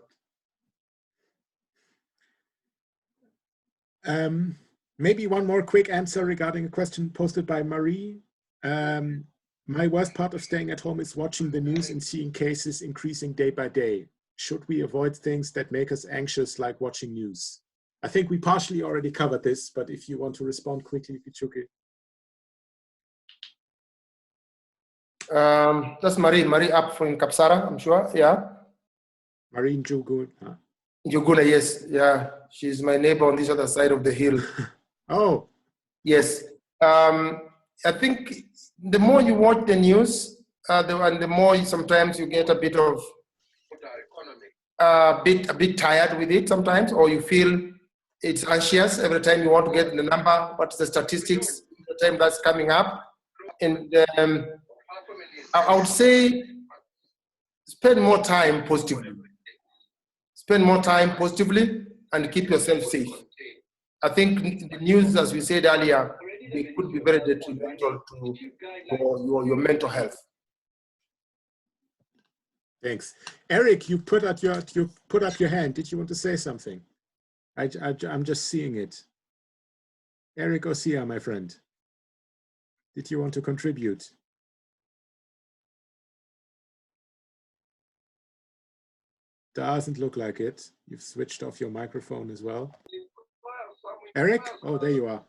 Maybe one more quick answer regarding a question posted by Marie. My worst part of staying at home is watching the news and seeing cases increasing day by day. Should we avoid things that make us anxious, like watching news? I think we partially already covered this, but if you want to respond quickly, Gichuki. That's Marie up from Kapsara, I'm sure, yeah. Marie Njuguna. Njuguna, yes, yeah. She's my neighbor on this other side of the hill. Oh. Yes. I think the more you watch the news, and the more sometimes you get a bit of a bit tired with it sometimes, or you feel it's anxious every time you want to get the number, what's the statistics, the time that's coming up. And I would say spend more time positively. Spend more time positively and keep yourself safe. I think the news, as we said earlier, they could be very detrimental to your mental health. Thanks. Eric, you put up your hand. Did you want to say something? I'm just seeing it. Eric Osia, my friend. Did you want to contribute? Doesn't look like it. You've switched off your microphone as well. Eric? Oh, there you are.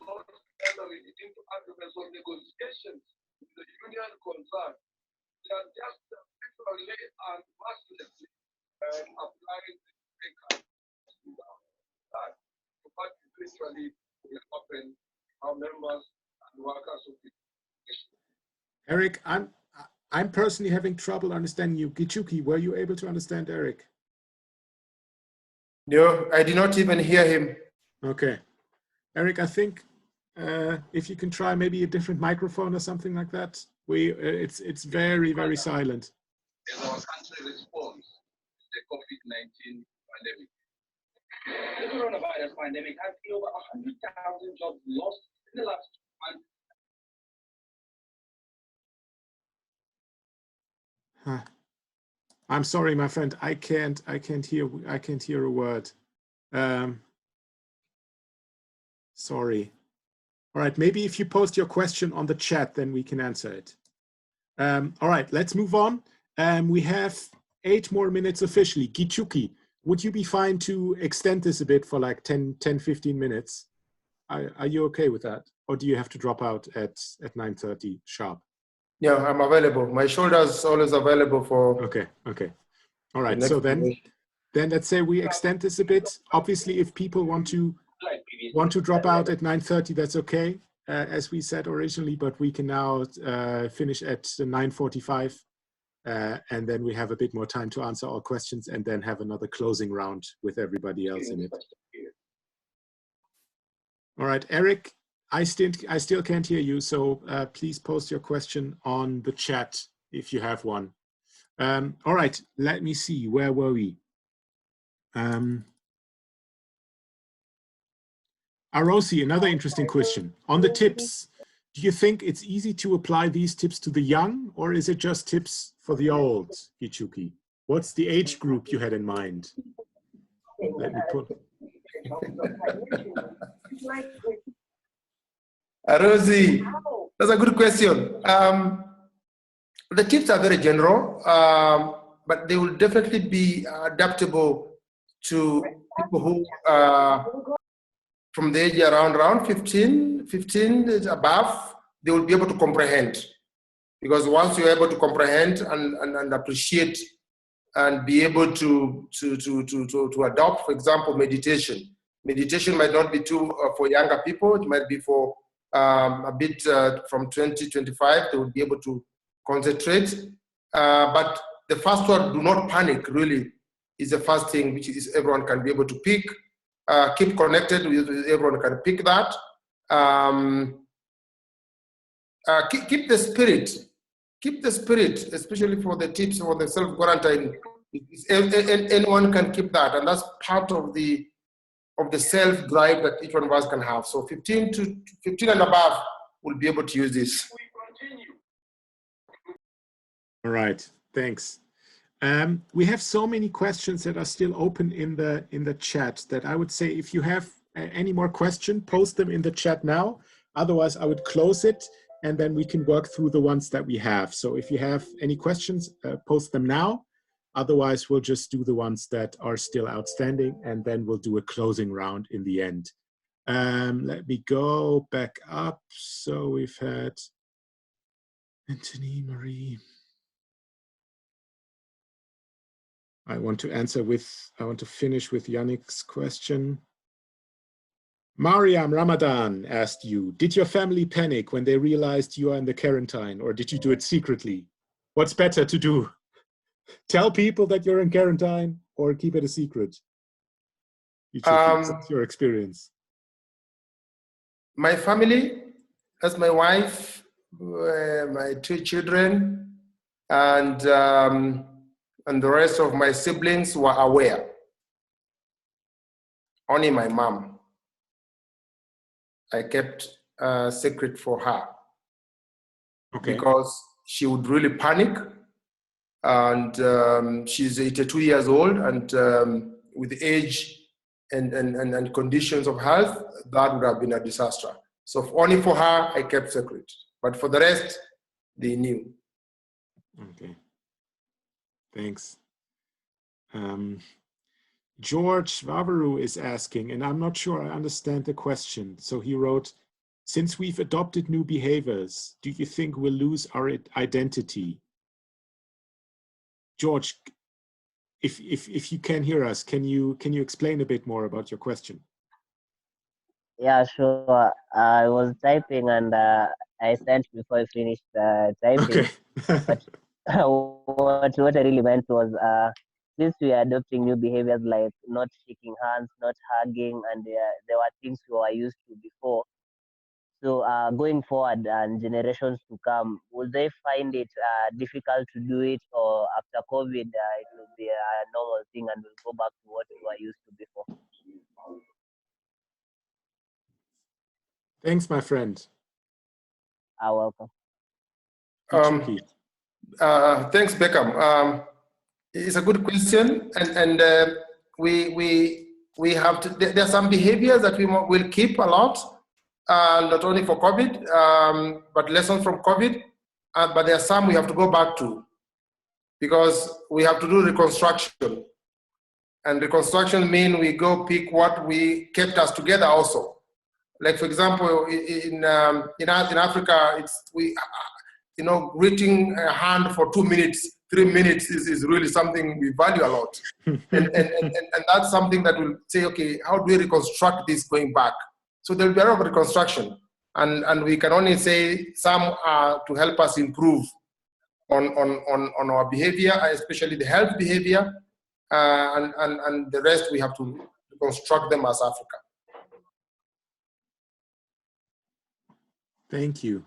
Eric, I'm personally having trouble understanding you. Gichuki, were you able to understand Eric? No, I did not even hear him. Okay. Eric, I think if you can try maybe a different microphone or something like that. It's very, very silent. As our country responds to the COVID-19 pandemic. The coronavirus pandemic has been over 100,000 jobs lost in the last month. Huh. I'm sorry, my friend. I can't hear a word. Sorry. All right, maybe if you post your question on the chat, then we can answer it. All right, let's move on. We have 8 more minutes officially. Gichuki, would you be fine to extend this a bit for like 10, 15 minutes? Are you okay with that? Or do you have to drop out at 9:30 sharp? Yeah, I'm available. My shoulder is always available for. Okay. All right, so then let's say we extend this a bit. Obviously, if people want to drop out at 9:30, that's okay, as we said originally, but we can now finish at 9:45, and then we have a bit more time to answer all questions and then have another closing round with everybody else in it. All right, Eric, I still can't hear you, so please post your question on the chat if you have one. All right, let me see, where were we? Arosi, another interesting question. On the tips, do you think it's easy to apply these tips to the young, or is it just tips for the old, Gichuki? What's the age group you had in mind? Let me put. Rosie, that's a good question. The tips are very general, but they will definitely be adaptable to people who from the age around 15 above, they will be able to comprehend. Because once you're able to comprehend and appreciate and be able to adopt, for example, meditation. Meditation might not be too for younger people. It might be for a bit from 20, 25, they will be able to concentrate. But the first one, do not panic, really, is the first thing which is everyone can be able to pick. Keep connected with everyone can pick that. Keep the spirit. Keep the spirit, especially for the tips for the self-quarantine. Anyone can keep that, and that's part of the self-drive that each one of us can have. So 15 and above will be able to use this. All right, thanks. We have so many questions that are still open in the chat that I would say if you have any more questions, post them in the chat now. Otherwise, I would close it and then we can work through the ones that we have. So if you have any questions, post them now. Otherwise, we'll just do the ones that are still outstanding and then we'll do a closing round in the end. Let me go back up. So we've had Anthony, Marie. I want to finish with Yannick's question. Mariam Ramadan asked you, did your family panic when they realized you are in the quarantine, or did you do it secretly? What's better to do? Tell people that you're in quarantine or keep it a secret? What's your experience? My family, that's my wife, my 2 children, and the rest of my siblings were aware. Only my mom, I kept a secret for her. Okay. Because she would really panic, and she's 82 years old, and with age and conditions of health, that would have been a disaster. So only for her, I kept secret. But for the rest, they knew. Okay. Thanks. George Vavaru is asking, and I'm not sure I understand the question. So he wrote, since we've adopted new behaviors, do you think we'll lose our identity? George, if you can hear us, can you explain a bit more about your question? Yeah, sure. I was typing and I sent before I finished typing. Okay. But what I really meant was, since we are adopting new behaviors like not shaking hands, not hugging, and there were things we were used to before. So going forward and generations to come, will they find it difficult to do it, or after COVID, it will be a normal thing and we'll go back to what we were used to before? Thanks, my friend. Welcome. Gichuki. Thanks, Beckham. It's a good question, and we have to. There are some behaviors that we will keep a lot, not only for COVID, but lessons from COVID. But there are some we have to go back to, because we have to do reconstruction, and reconstruction means we go pick what we kept us together also. Like, for example, in Africa, greeting a hand for 2 minutes, 3 minutes is really something we value a lot. and that's something that will say, okay, how do we reconstruct this going back? So there'll be a lot of reconstruction. And we can only say some are to help us improve on our behavior, especially the health behavior, and the rest we have to reconstruct them as Africa. Thank you.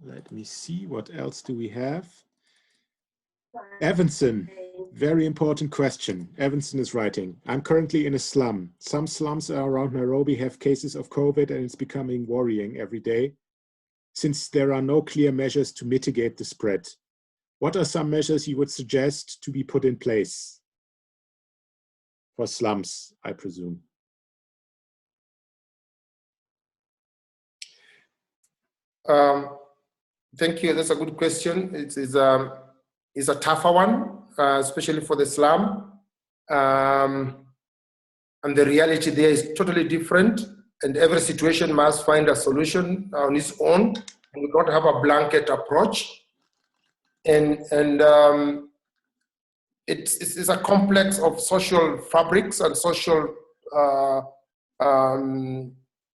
Let me see, what else do we have? Evanson, very important question. Evanson is writing, I'm currently in a slum. Some slums around Nairobi have cases of COVID and it's becoming worrying every day, since there are no clear measures to mitigate the spread. What are some measures you would suggest to be put in place? For slums, I presume. Thank you. That's a good question. It's a tougher one, especially for the slum. And the reality there is totally different, and every situation must find a solution on its own. And we don't have a blanket approach. And it's a complex of social fabrics and social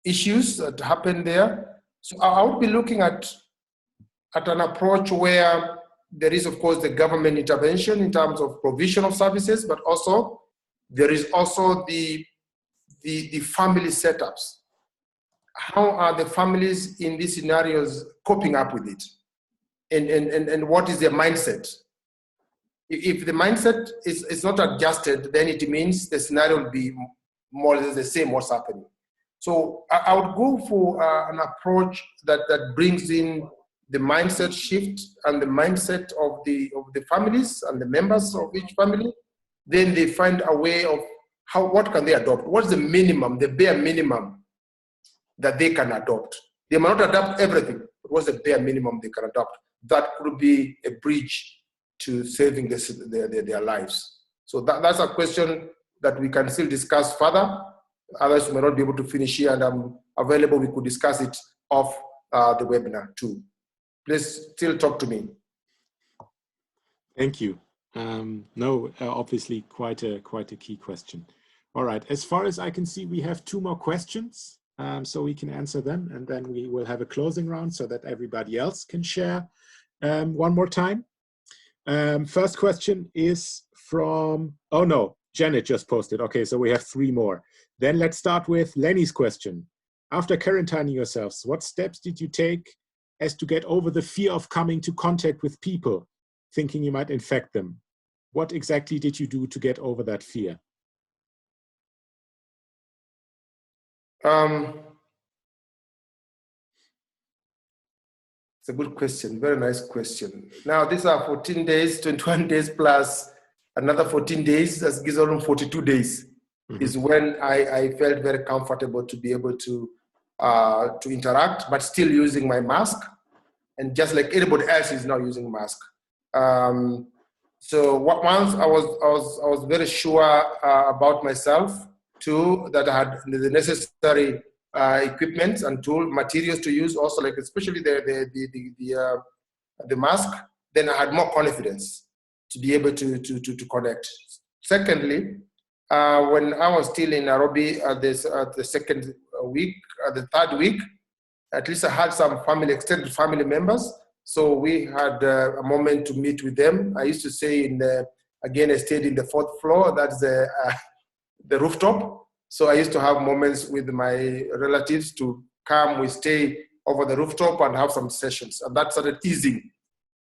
issues that happen there. So I would be looking at an approach where there is, of course, the government intervention in terms of provision of services, but also there is also the family setups. How are the families in these scenarios coping up with it? And what is their mindset? If the mindset is not adjusted, then it means the scenario will be more or less the same what's happening. So I would go for an approach that brings in the mindset shift and the mindset of the families and the members of each family. Then they find a way of what can they adopt? What's the minimum, the bare minimum that they can adopt? They might not adopt everything, but what's the bare minimum they can adopt? That could be a bridge to saving their lives. So that's a question that we can still discuss further. Others may not be able to finish here, and I'm available. We could discuss it off the webinar too. Please still talk to me. Thank you. No, obviously quite a key question. All right, as far as I can see, we have 2 more questions, so we can answer them, and then we will have a closing round so that everybody else can share one more time. First question is from, oh no, Janet just posted. Okay, so we have 3 more. Then let's start with Lenny's question. After quarantining yourselves, what steps did you take as to get over the fear of coming to contact with people, thinking you might infect them? What exactly did you do to get over that fear? It's a good question, very nice question. Now, these are 14 days, 21 days plus another 14 days, that gives around 42 days. Is when I felt very comfortable to be able to interact, but still using my mask, and just like anybody else is now using mask. So once I was very sure about myself too, that I had the necessary equipment and tool materials to use, also like especially the the mask, then I had more confidence to be able to connect. Secondly, when I was still in Nairobi at the second week, the third week, at least I had some extended family members. So we had a moment to meet with them. I used to say again, I stayed in the 4th floor, that's the rooftop. So I used to have moments with my relatives to come, we stay over the rooftop and have some sessions. And that started easing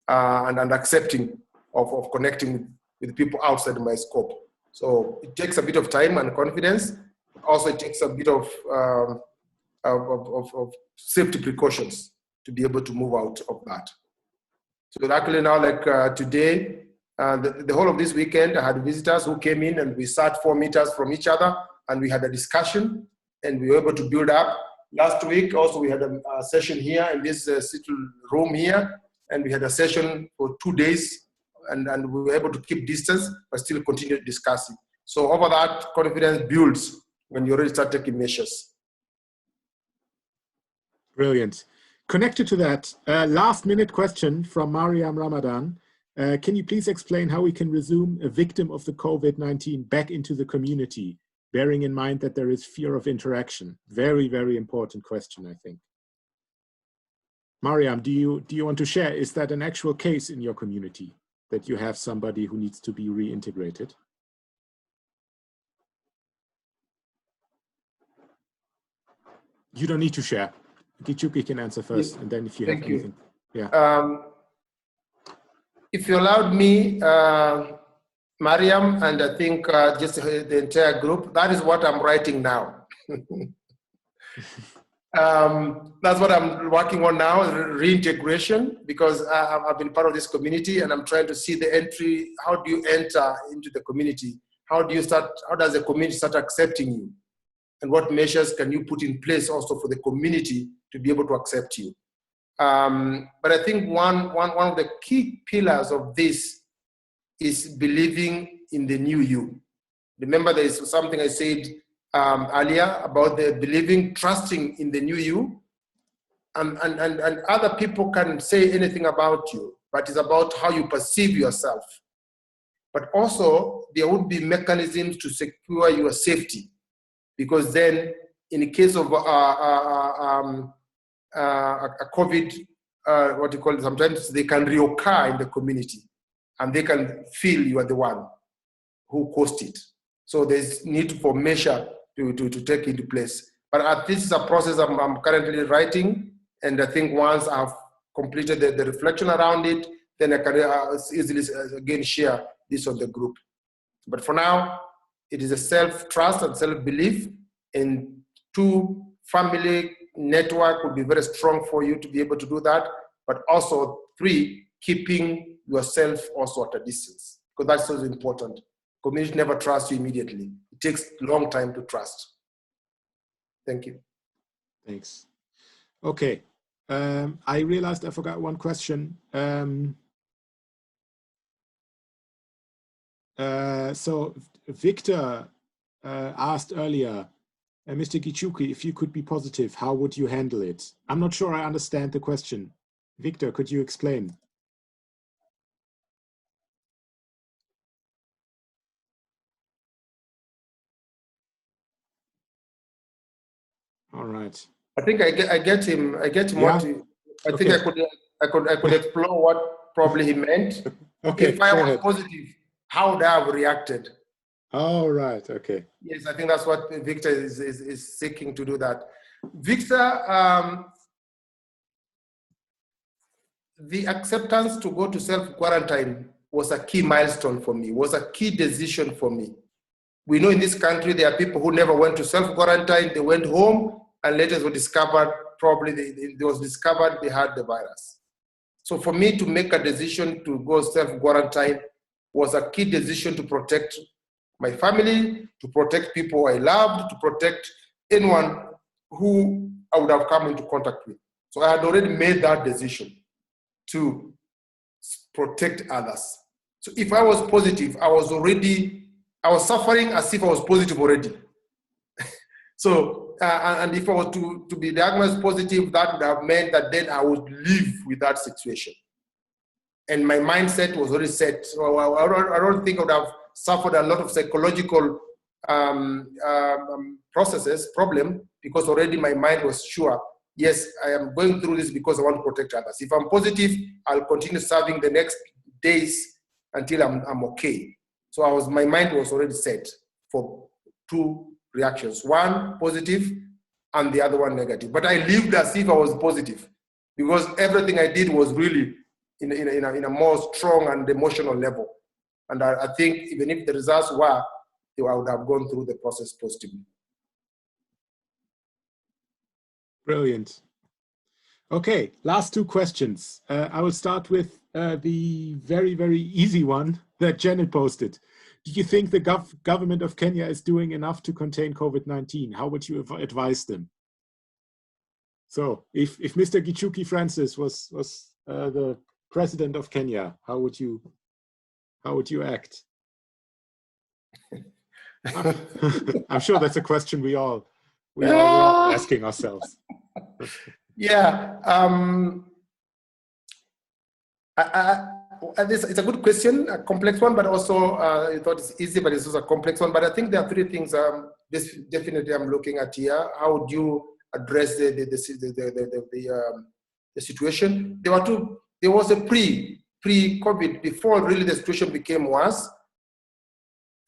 and accepting of connecting with people outside my scope. So it takes a bit of time and confidence. Also, it takes a bit of safety precautions to be able to move out of that. So luckily now, like today, the whole of this weekend, I had visitors who came in and we sat 4 meters from each other and we had a discussion and we were able to build up. Last week also we had a session here in this little room here, and we had a session for 2 days and we were able to keep distance but still continue discussing. So over that, confidence builds when you already start taking measures. Brilliant. Connected to that, last minute question from Mariam Ramadan. Can you please explain how we can resume a victim of the COVID-19 back into the community, bearing in mind that there is fear of interaction? Very, very important question, I think. Mariam, do you want to share? Is that an actual case in your community, that you have somebody who needs to be reintegrated? You don't need to share. Gichuki can answer first, and then if you have anything. Yeah. If you allowed me, Mariam, and I think just the entire group, that is what I'm writing now. That's what I'm working on now, reintegration, because I've been part of this community and I'm trying to see the entry. How do you enter into the community? How does the community start accepting you? And what measures can you put in place also for the community to be able to accept you? But I think one of the key pillars of this is believing in the new you. Remember, there is something I said earlier about the believing, trusting in the new you. And other people can say anything about you, but it's about how you perceive yourself. But also, there would be mechanisms to secure your safety. Because then, in the case of a COVID, what you call it, sometimes they can reoccur in the community and they can feel you are the one who caused it. So there's need for measure to take into place. But this is a process I'm currently writing, and I think once I've completed the reflection around it, then I can easily again share this on the group. But for now, it is a self-trust and self-belief, and 2, family network would be very strong for you to be able to do that. But also 3, keeping yourself also at a distance, because that's so important. Community never trusts you immediately. It takes a long time to trust. Thank you. Thanks. Okay. I realized I forgot one question. So Victor asked earlier, Mr. Gichuki, if you could be positive, how would you handle it? I'm not sure I understand the question. Victor, could you explain? All right. I think I get him. I get him. Yeah? I think I could explore what probably he meant. Okay. If I was positive, how would I have reacted? All right. Okay. Yes, I think that's what Victor is seeking to do that. Victor, the acceptance to go to self-quarantine was a key milestone for me, was a key decision for me. We know in this country there are people who never went to self-quarantine, they went home and later were discovered, probably it was discovered they had the virus. So for me to make a decision to go self-quarantine was a key decision to protect my family, to protect people I loved, to protect anyone who I would have come into contact with. So I had already made that decision to protect others. So if I was positive, I was suffering as if I was positive already. So, and if I was to be diagnosed positive, that would have meant that then I would live with that situation. and my mindset was already set. So I don't think I would have suffered a lot of psychological problem, because already my mind was sure, yes, I am going through this because I want to protect others. If I'm positive, I'll continue serving the next days until I'm okay. So my mind was already set for two reactions, one positive and the other one negative. But I lived as if I was positive, because everything I did was really in a more strong and emotional level. And I think even if the results were, I would have gone through the process positively. Brilliant. Okay, last two questions. I will start with the very, very easy one that Janet posted. Do you think the government of Kenya is doing enough to contain COVID-19? How would you advise them? So if Mr. Gichuki Francis was the president of Kenya, how would you act? I'm sure that's a question we all are asking ourselves. Yeah, it's a good question, a complex one, but also I thought it's easy, but it's also a complex one. But I think there are three things definitely I'm looking at here. How would you address the situation? There were two. There was a pre-COVID, before really the situation became worse.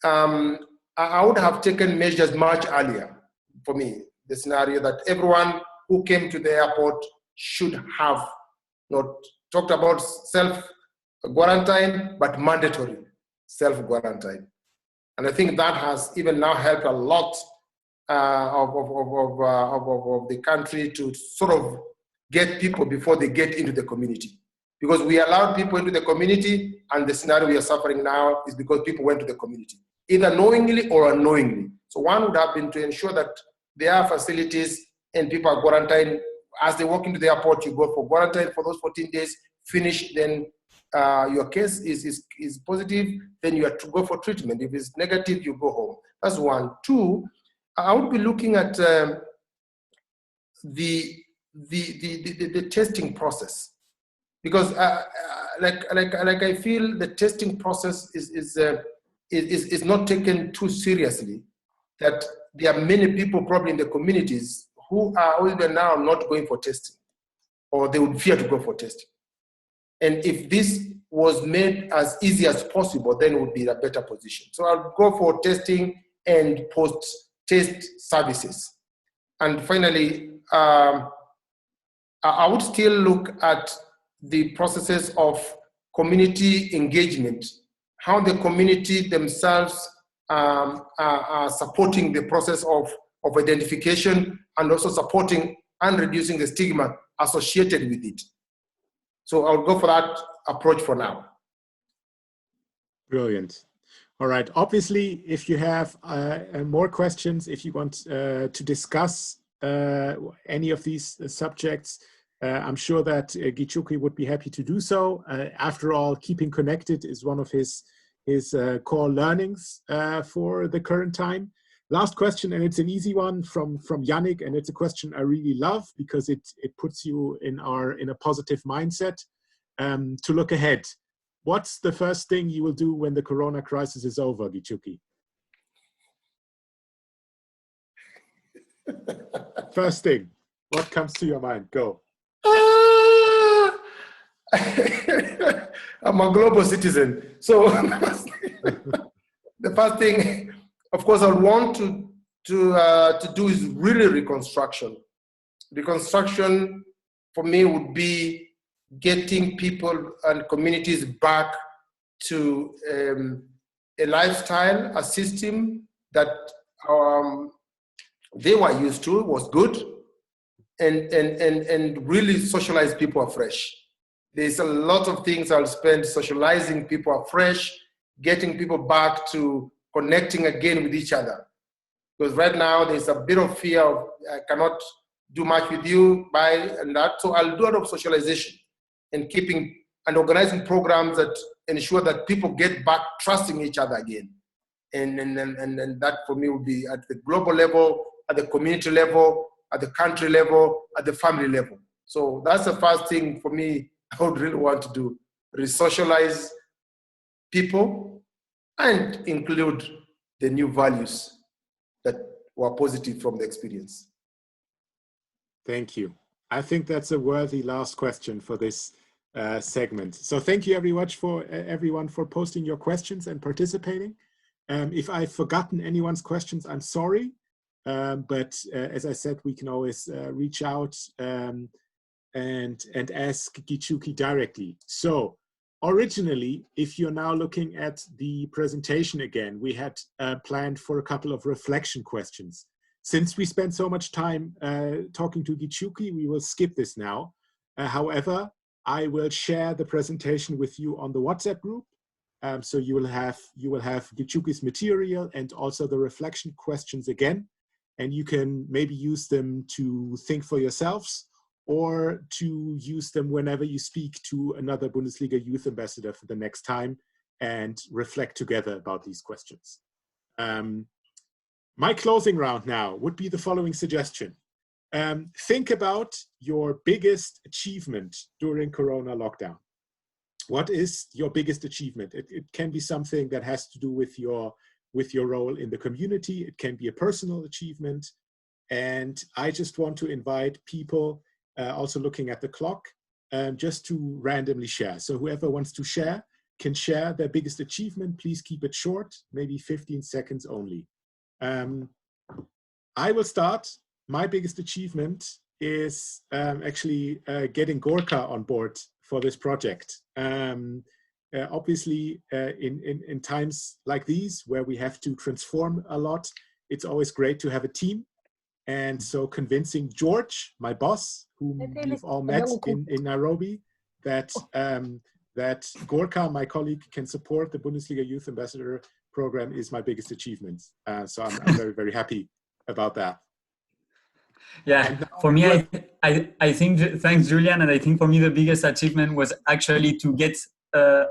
I would have taken measures much earlier. For me, the scenario that everyone who came to the airport should have not talked about self-quarantine, but mandatory self-quarantine. And I think that has even now helped a lot of the country to sort of get people before they get into the community. Because we allowed people into the community, and the scenario we are suffering now is because people went to the community, either knowingly or unknowingly. So one would have been to ensure that there are facilities and people are quarantined. As they walk into the airport, you go for quarantine for those 14 days, finish, then your case is positive, then you have to go for treatment. If it's negative, you go home. That's one. Two, I would be looking at the testing process. Because like I feel the testing process is not taken too seriously, that there are many people probably in the communities who are even now not going for testing, or they would fear to go for testing. And if this was made as easy as possible, then it would be in a better position. So I'll go for testing and post-test services. And finally, I would still look at the processes of community engagement, how the community themselves are supporting the process of identification, and also supporting and reducing the stigma associated with it. So I'll go for that approach for now. Brilliant. All right. Obviously, if you have more questions, if you want to discuss any of these subjects, I'm sure that Gichuki would be happy to do so. After all, keeping connected is one of his core learnings for the current time. Last question, and it's an easy one from Yannick, and it's a question I really love because it puts you in a positive mindset to look ahead. What's the first thing you will do when the Corona crisis is over, Gichuki? First thing, what comes to your mind? Go. I'm a global citizen, so the first thing, of course, I want to do is really reconstruction. Reconstruction for me would be getting people and communities back to a lifestyle, a system that they were used to, was good, and really socialize people afresh. There's a lot of things I'll spend socializing people afresh, getting people back to connecting again with each other. Because right now there's a bit of fear of I cannot do much with you, bye, and that. So I'll do a lot of socialization and keeping and organizing programs that ensure that people get back trusting each other again. And that for me would be at the global level, at the community level, at the country level, at the family level. So that's the first thing for me I would really want to do. re-socialize people, and include the new values that were positive from the experience. Thank you. I think that's a worthy last question for this segment. So thank you everyone for posting your questions and participating. If I've forgotten anyone's questions, I'm sorry. But as I said, we can always reach out and ask Gichuki directly. So originally, if you're now looking at the presentation again, we had planned for a couple of reflection questions. Since we spent so much time talking to Gichuki, we will skip this now. However, I will share the presentation with you on the WhatsApp group. So you will have Gichuki's material and also the reflection questions again. And you can maybe use them to think for yourselves or to use them whenever you speak to another Bundesliga Youth Ambassador for the next time and reflect together about these questions. My closing round now would be the following suggestion. Think about your biggest achievement during Corona lockdown. What is your biggest achievement? It can be something that has to do with your role in the community. It can be a personal achievement. And I just want to invite people also looking at the clock just to randomly share. So whoever wants to share can share their biggest achievement. Please keep it short, maybe 15 seconds only. I will start. My biggest achievement is actually getting Gorka on board for this project. Obviously, in times like these where we have to transform a lot, it's always great to have a team. And so convincing George, my boss, whom we've all met in Nairobi, that Gorka, my colleague, can support the Bundesliga Youth Ambassador program is my biggest achievement. So I'm very, very happy about that. Yeah, for me, I think, thanks, Julian, and I think for me the biggest achievement was actually to get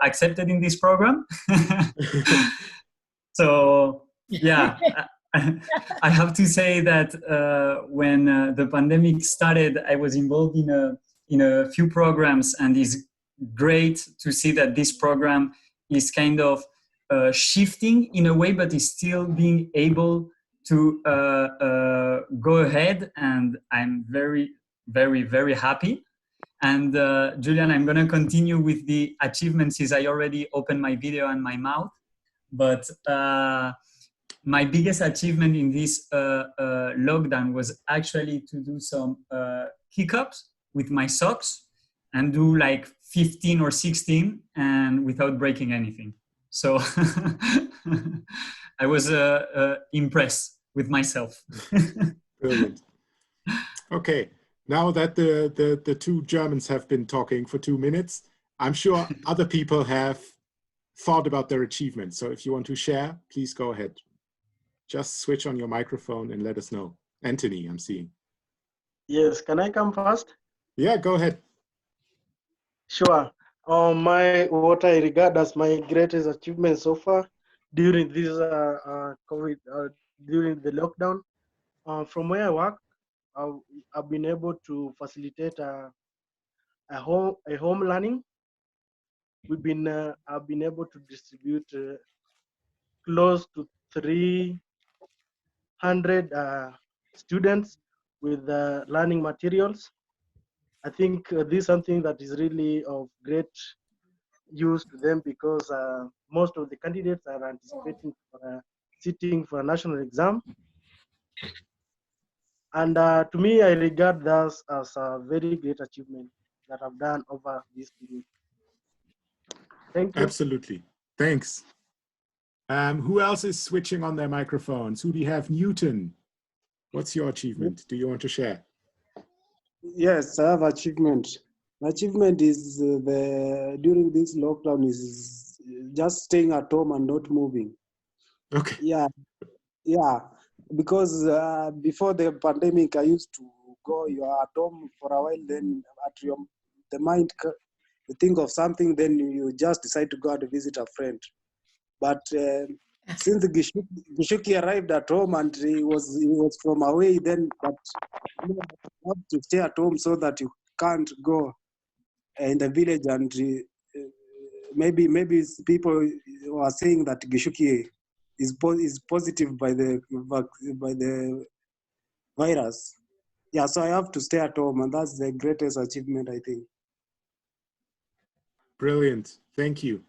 accepted in this program. So, yeah, I have to say that when the pandemic started, I was involved in a few programs, and it's great to see that this program is kind of shifting in a way, but is still being able to go ahead, and I'm very, very, very happy. And Julian, I'm going to continue with the achievements since I already opened my video and my mouth. But my biggest achievement in this lockdown was actually to do some hiccups with my socks and do like 15 or 16 and without breaking anything. So I was impressed with myself. Brilliant. Okay, now that the two Germans have been talking for 2 minutes, I'm sure other people have thought about their achievements. So if you want to share, please go ahead. Just switch on your microphone and let us know. Anthony, I'm seeing. Yes, can I come first? Yeah, go ahead. Sure. What I regard as my greatest achievement so far during this COVID, during the lockdown, from where I work, I've been able to facilitate a home learning. I've been able to distribute close to 300 students with learning materials. I think this is something that is really of great use to them because most of the candidates are anticipating for sitting for a national exam. And to me, I regard this as a very great achievement that I've done over this period. Thank you. Absolutely. Thanks. Who else is switching on their microphones? Who do you have? Newton, what's your achievement? Do you want to share? Yes, I have achievement. My achievement is during this lockdown is just staying at home and not moving. Okay. Yeah, because before the pandemic, I used to go. You are at home for a while, then the mind, you think of something, then you just decide to go out to visit a friend. But since Gichuki arrived at home and he was from away, then but you have to stay at home so that you can't go in the village and maybe people are saying that Gichuki is positive by the virus. Yeah, so I have to stay at home, and that's the greatest achievement, I think. Brilliant. Thank you.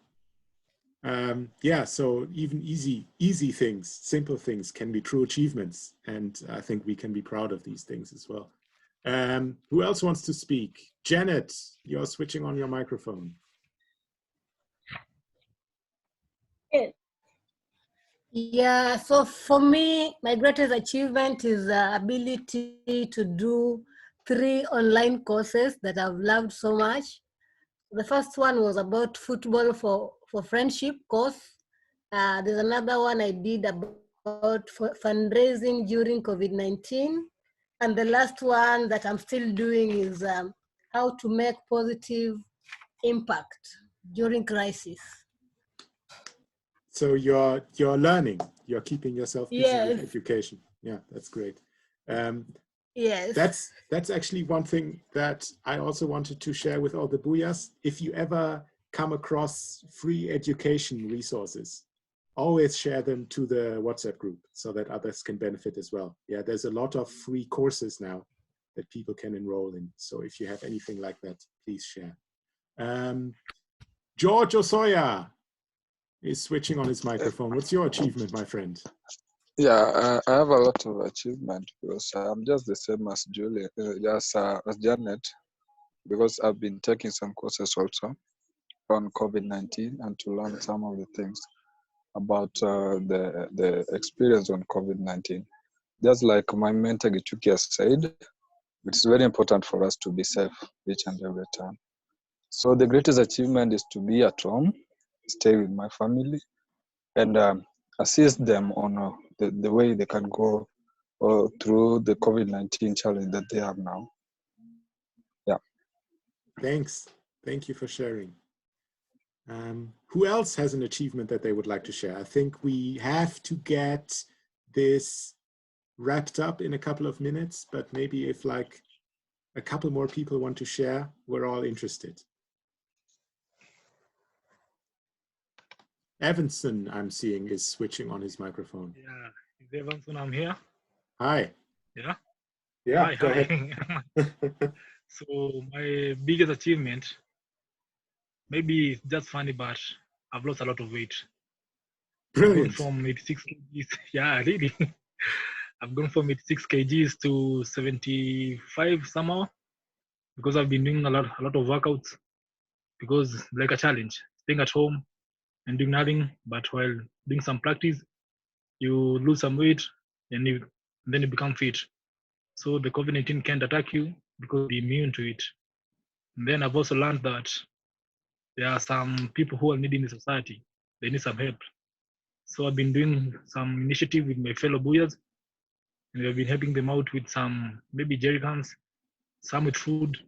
Yeah, so even easy things, simple things can be true achievements. And I think we can be proud of these things as well. Who else wants to speak? Janet, you're switching on your microphone. Yeah, so for me, my greatest achievement is the ability to do 3 online courses that I've loved so much. The first one was about football for friendship course. There's another one I did about fundraising during COVID-19. And the last one that I'm still doing is how to make positive impact during crisis. So you're learning, you're keeping yourself busy Yes. with education. Yeah, that's great. Yes. That's actually one thing that I also wanted to share with all the BUYAs. If you ever come across free education resources, always share them to the WhatsApp group so that others can benefit as well. Yeah, there's a lot of free courses now that people can enroll in. So if you have anything like that, please share. George Osoya is switching on his microphone. What's your achievement, my friend? Yeah, I have a lot of achievement because I'm just the same as Julie, as Janet, because I've been taking some courses also on COVID-19 and to learn some of the things about the experience on COVID-19. Just like my mentor Gichuki has said, it's very important for us to be safe each and every time. So the greatest achievement is to be at home, stay with my family, and assist them on the way they can go through the COVID-19 challenge that they have now. Yeah. Thanks. Thank you for sharing. Who else has an achievement that they would like to share? I think we have to get this wrapped up in a couple of minutes, but maybe if like a couple more people want to share, we're all interested. Evanson, I'm seeing, is switching on his microphone. Yeah, is Evanson, I'm here. Hi. Yeah? Yeah, Hi, go hi. ahead. So my biggest achievement, maybe it's just funny, but I've lost a lot of weight. Brilliant. I've gone from 86 kgs. Yeah, really. I've gone from 86 kgs to 75 somehow because I've been doing a lot of workouts because like a challenge, staying at home and doing nothing, but while doing some practice, you lose some weight and then you become fit. So the COVID-19 can't attack you because you're immune to it. And then I've also learned that there are some people who are needing the society. They need some help. So I've been doing some initiative with my fellow BUYAs, and we've been helping them out with some maybe jerry cans, some with food,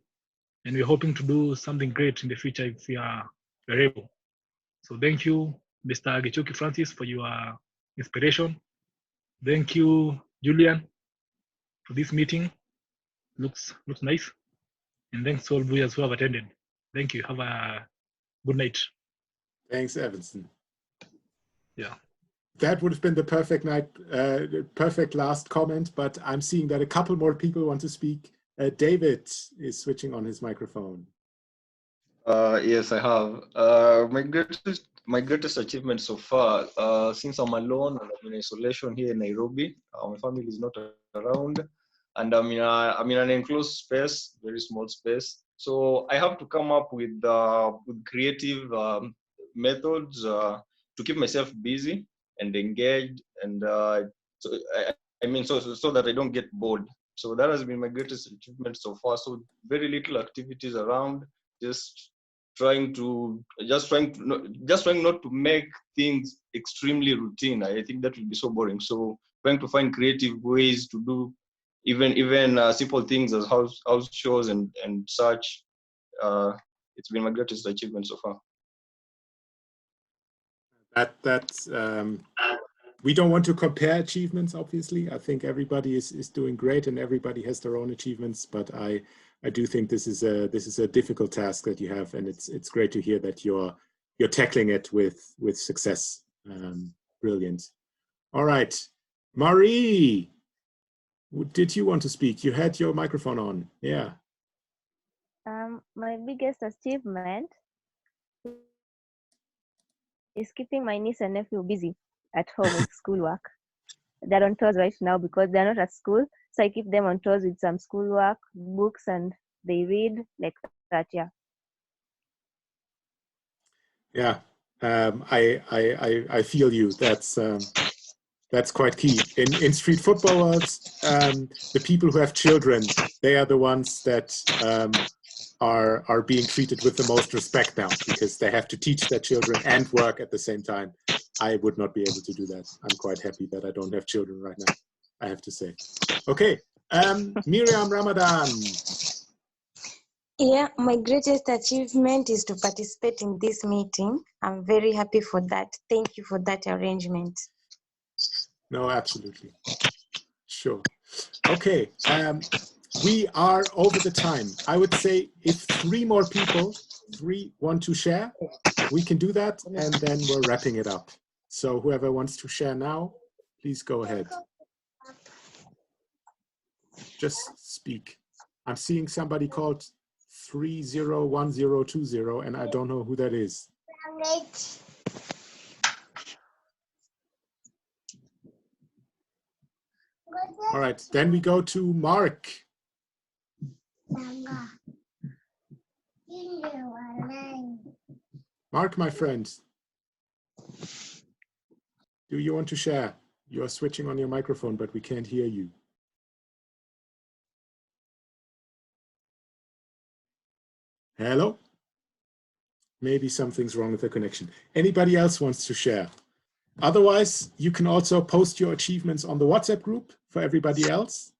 and we're hoping to do something great in the future if we're able. So thank you, Mr. Gichuki Francis, for your inspiration. Thank you, Julian, for this meeting. Looks nice. And thanks to all BUYAs who have attended. Thank you. Have a good night. Thanks, Evanson. Yeah. That would have been the perfect last comment, but I'm seeing that a couple more people want to speak. David is switching on his microphone. Yes, I have. My greatest achievement so far, since I'm alone and I'm in isolation here in Nairobi, my family is not around, and I'm in an enclosed space, very small space. So I have to come up with creative methods to keep myself busy and engaged, and so that I don't get bored. So that has been my greatest achievement so far. So very little activities around, just trying not to make things extremely routine. I think that will be so boring. So trying to find creative ways to do even simple things as house chores and such. It's been my greatest achievement so far. That's we don't want to compare achievements, obviously. I think everybody is doing great and everybody has their own achievements, but I do think this is a difficult task that you have, and it's great to hear that you're you're tackling it with success. Brilliant. All right, Marie, did you want to speak? You had your microphone on. Yeah. My biggest achievement is keeping my niece and nephew busy at home with schoolwork. They're on tours right now because they're not at school. So I keep them on tours with some schoolwork, books, and they read like that. Yeah. Yeah. I feel you. That's quite key. In street football worlds, the people who have children, they are the ones that are being treated with the most respect now, because they have to teach their children and work at the same time. I would not be able to do that. I'm quite happy that I don't have children right now, I have to say. Okay, Miriam Ramadan. Yeah, my greatest achievement is to participate in this meeting. I'm very happy for that. Thank you for that arrangement. No, absolutely. Sure. Okay, we are over the time. I would say if 3 more people, 3 want to share, we can do that, and then we're wrapping it up. So whoever wants to share now, please go ahead. Just speak. I'm seeing somebody called 301020, and I don't know who that is. All right, then we go to Mark. Mark, my friend, do you want to share? You are switching on your microphone, but we can't hear you. Hello? Maybe something's wrong with the connection. Anybody else wants to share? Otherwise, you can also post your achievements on the WhatsApp group for everybody else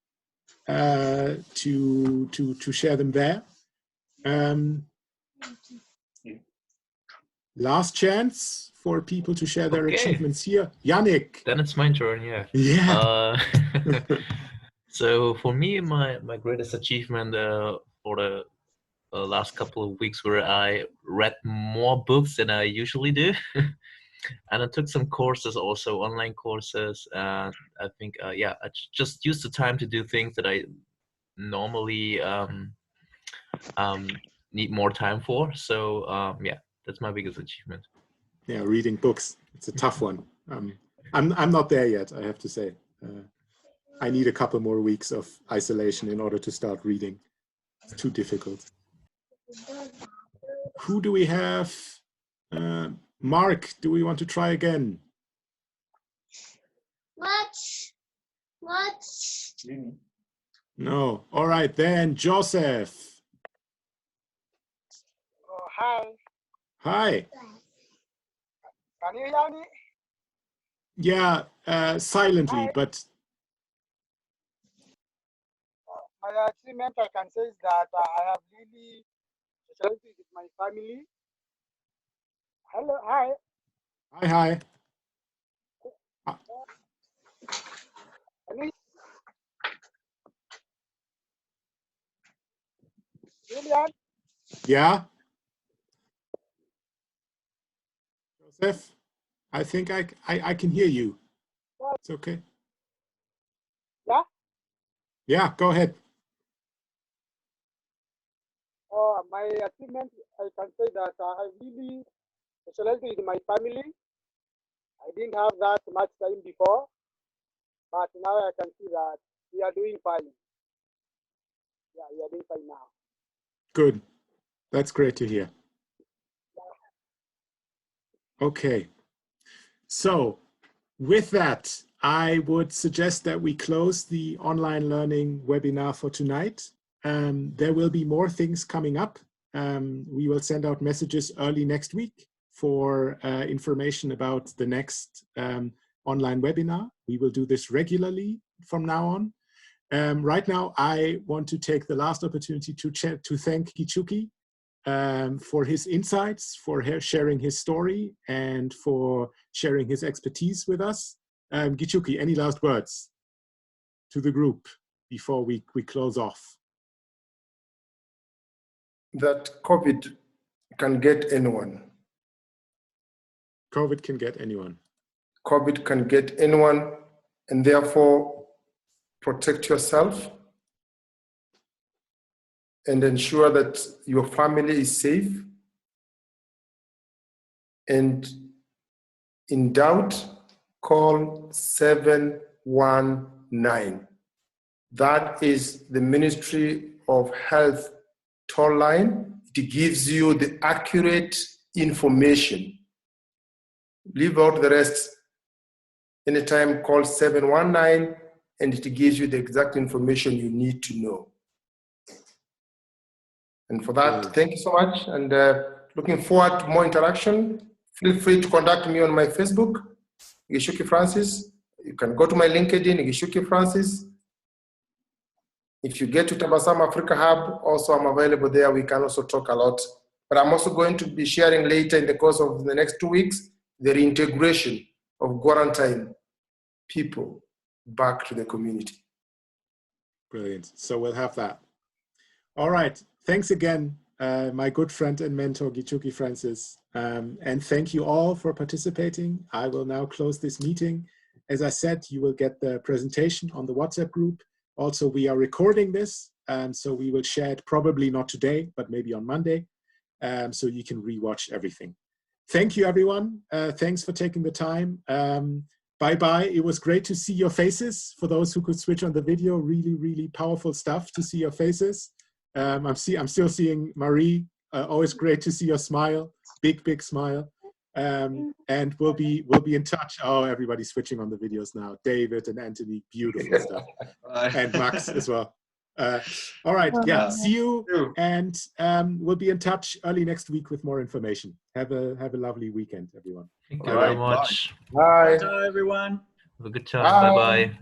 to share them there. Last chance for people to share their achievements here. Yannick. Then it's my turn, yeah. Yeah. So for me, my greatest achievement for the last couple of weeks where I read more books than I usually do. And I took some courses also, online courses. I think, yeah, I just used the time to do things that I normally need more time for. So yeah, that's my biggest achievement. Yeah, reading books. It's a tough one. I'm not there yet, I have to say. I need a couple more weeks of isolation in order to start reading. It's too difficult. Who do we have? Mark, do we want to try again? What? No. All right, then Joseph. Oh, hi. Hi. Can you hear me? Yeah, silently, Hi. but My achievement I can say is that I have really socialized with my family. Hello, hi. hi. Can you- Julian? Yeah. Joseph, I think I can hear you. It's okay. Yeah? Yeah, go ahead. My achievement I can say that I have really socialized with my family. I didn't have that much time before, but now I can see that we are doing fine. Yeah, we are doing fine now. Good. That's great to hear. Okay. So with that, I would suggest that we close the online learning webinar for tonight. There will be more things coming up. We will send out messages early next week for information about the next online webinar. We will do this regularly from now on. Right now, I want to take the last opportunity to thank Gichuki for his insights, for sharing his story, and for sharing his expertise with us. Gichuki, any last words to the group before we close off? That COVID can get anyone. COVID can get anyone. COVID can get anyone, and therefore protect yourself and ensure that your family is safe. And in doubt, call 719. That is the Ministry of Health toll line. It gives you the accurate information. Leave out the rest. Anytime, call 719, and it gives you the exact information you need to know. And for that, thank you so much, and looking forward to more interaction. Feel free to contact me on my Facebook, Gichuki Francis. You can go to my LinkedIn, Gichuki Francis. If you get to Tabasam Africa Hub, also I'm available there. We can also talk a lot. But I'm also going to be sharing later in the course of the next 2 weeks, the reintegration of quarantine people back to the community. Brilliant. So we'll have that. All right. Thanks again, my good friend and mentor, Gichuki Francis. And thank you all for participating. I will now close this meeting. As I said, you will get the presentation on the WhatsApp group. Also, we are recording this, so we will share it probably not today, but maybe on Monday, so you can rewatch everything. Thank you, everyone. Thanks for taking the time. Bye-bye. It was great to see your faces. For those who could switch on the video, really, really powerful stuff to see your faces. I'm still seeing Marie. Always great to see your smile. Big, big smile. And we'll be in touch. Oh, everybody's switching on the videos now. David and Anthony, beautiful stuff. And Max as well. All right, yeah, see you. And we'll be in touch early next week with more information. Have a lovely weekend, everyone. Thank you very much. Bye. Bye, everyone. Have a good time. Bye-bye.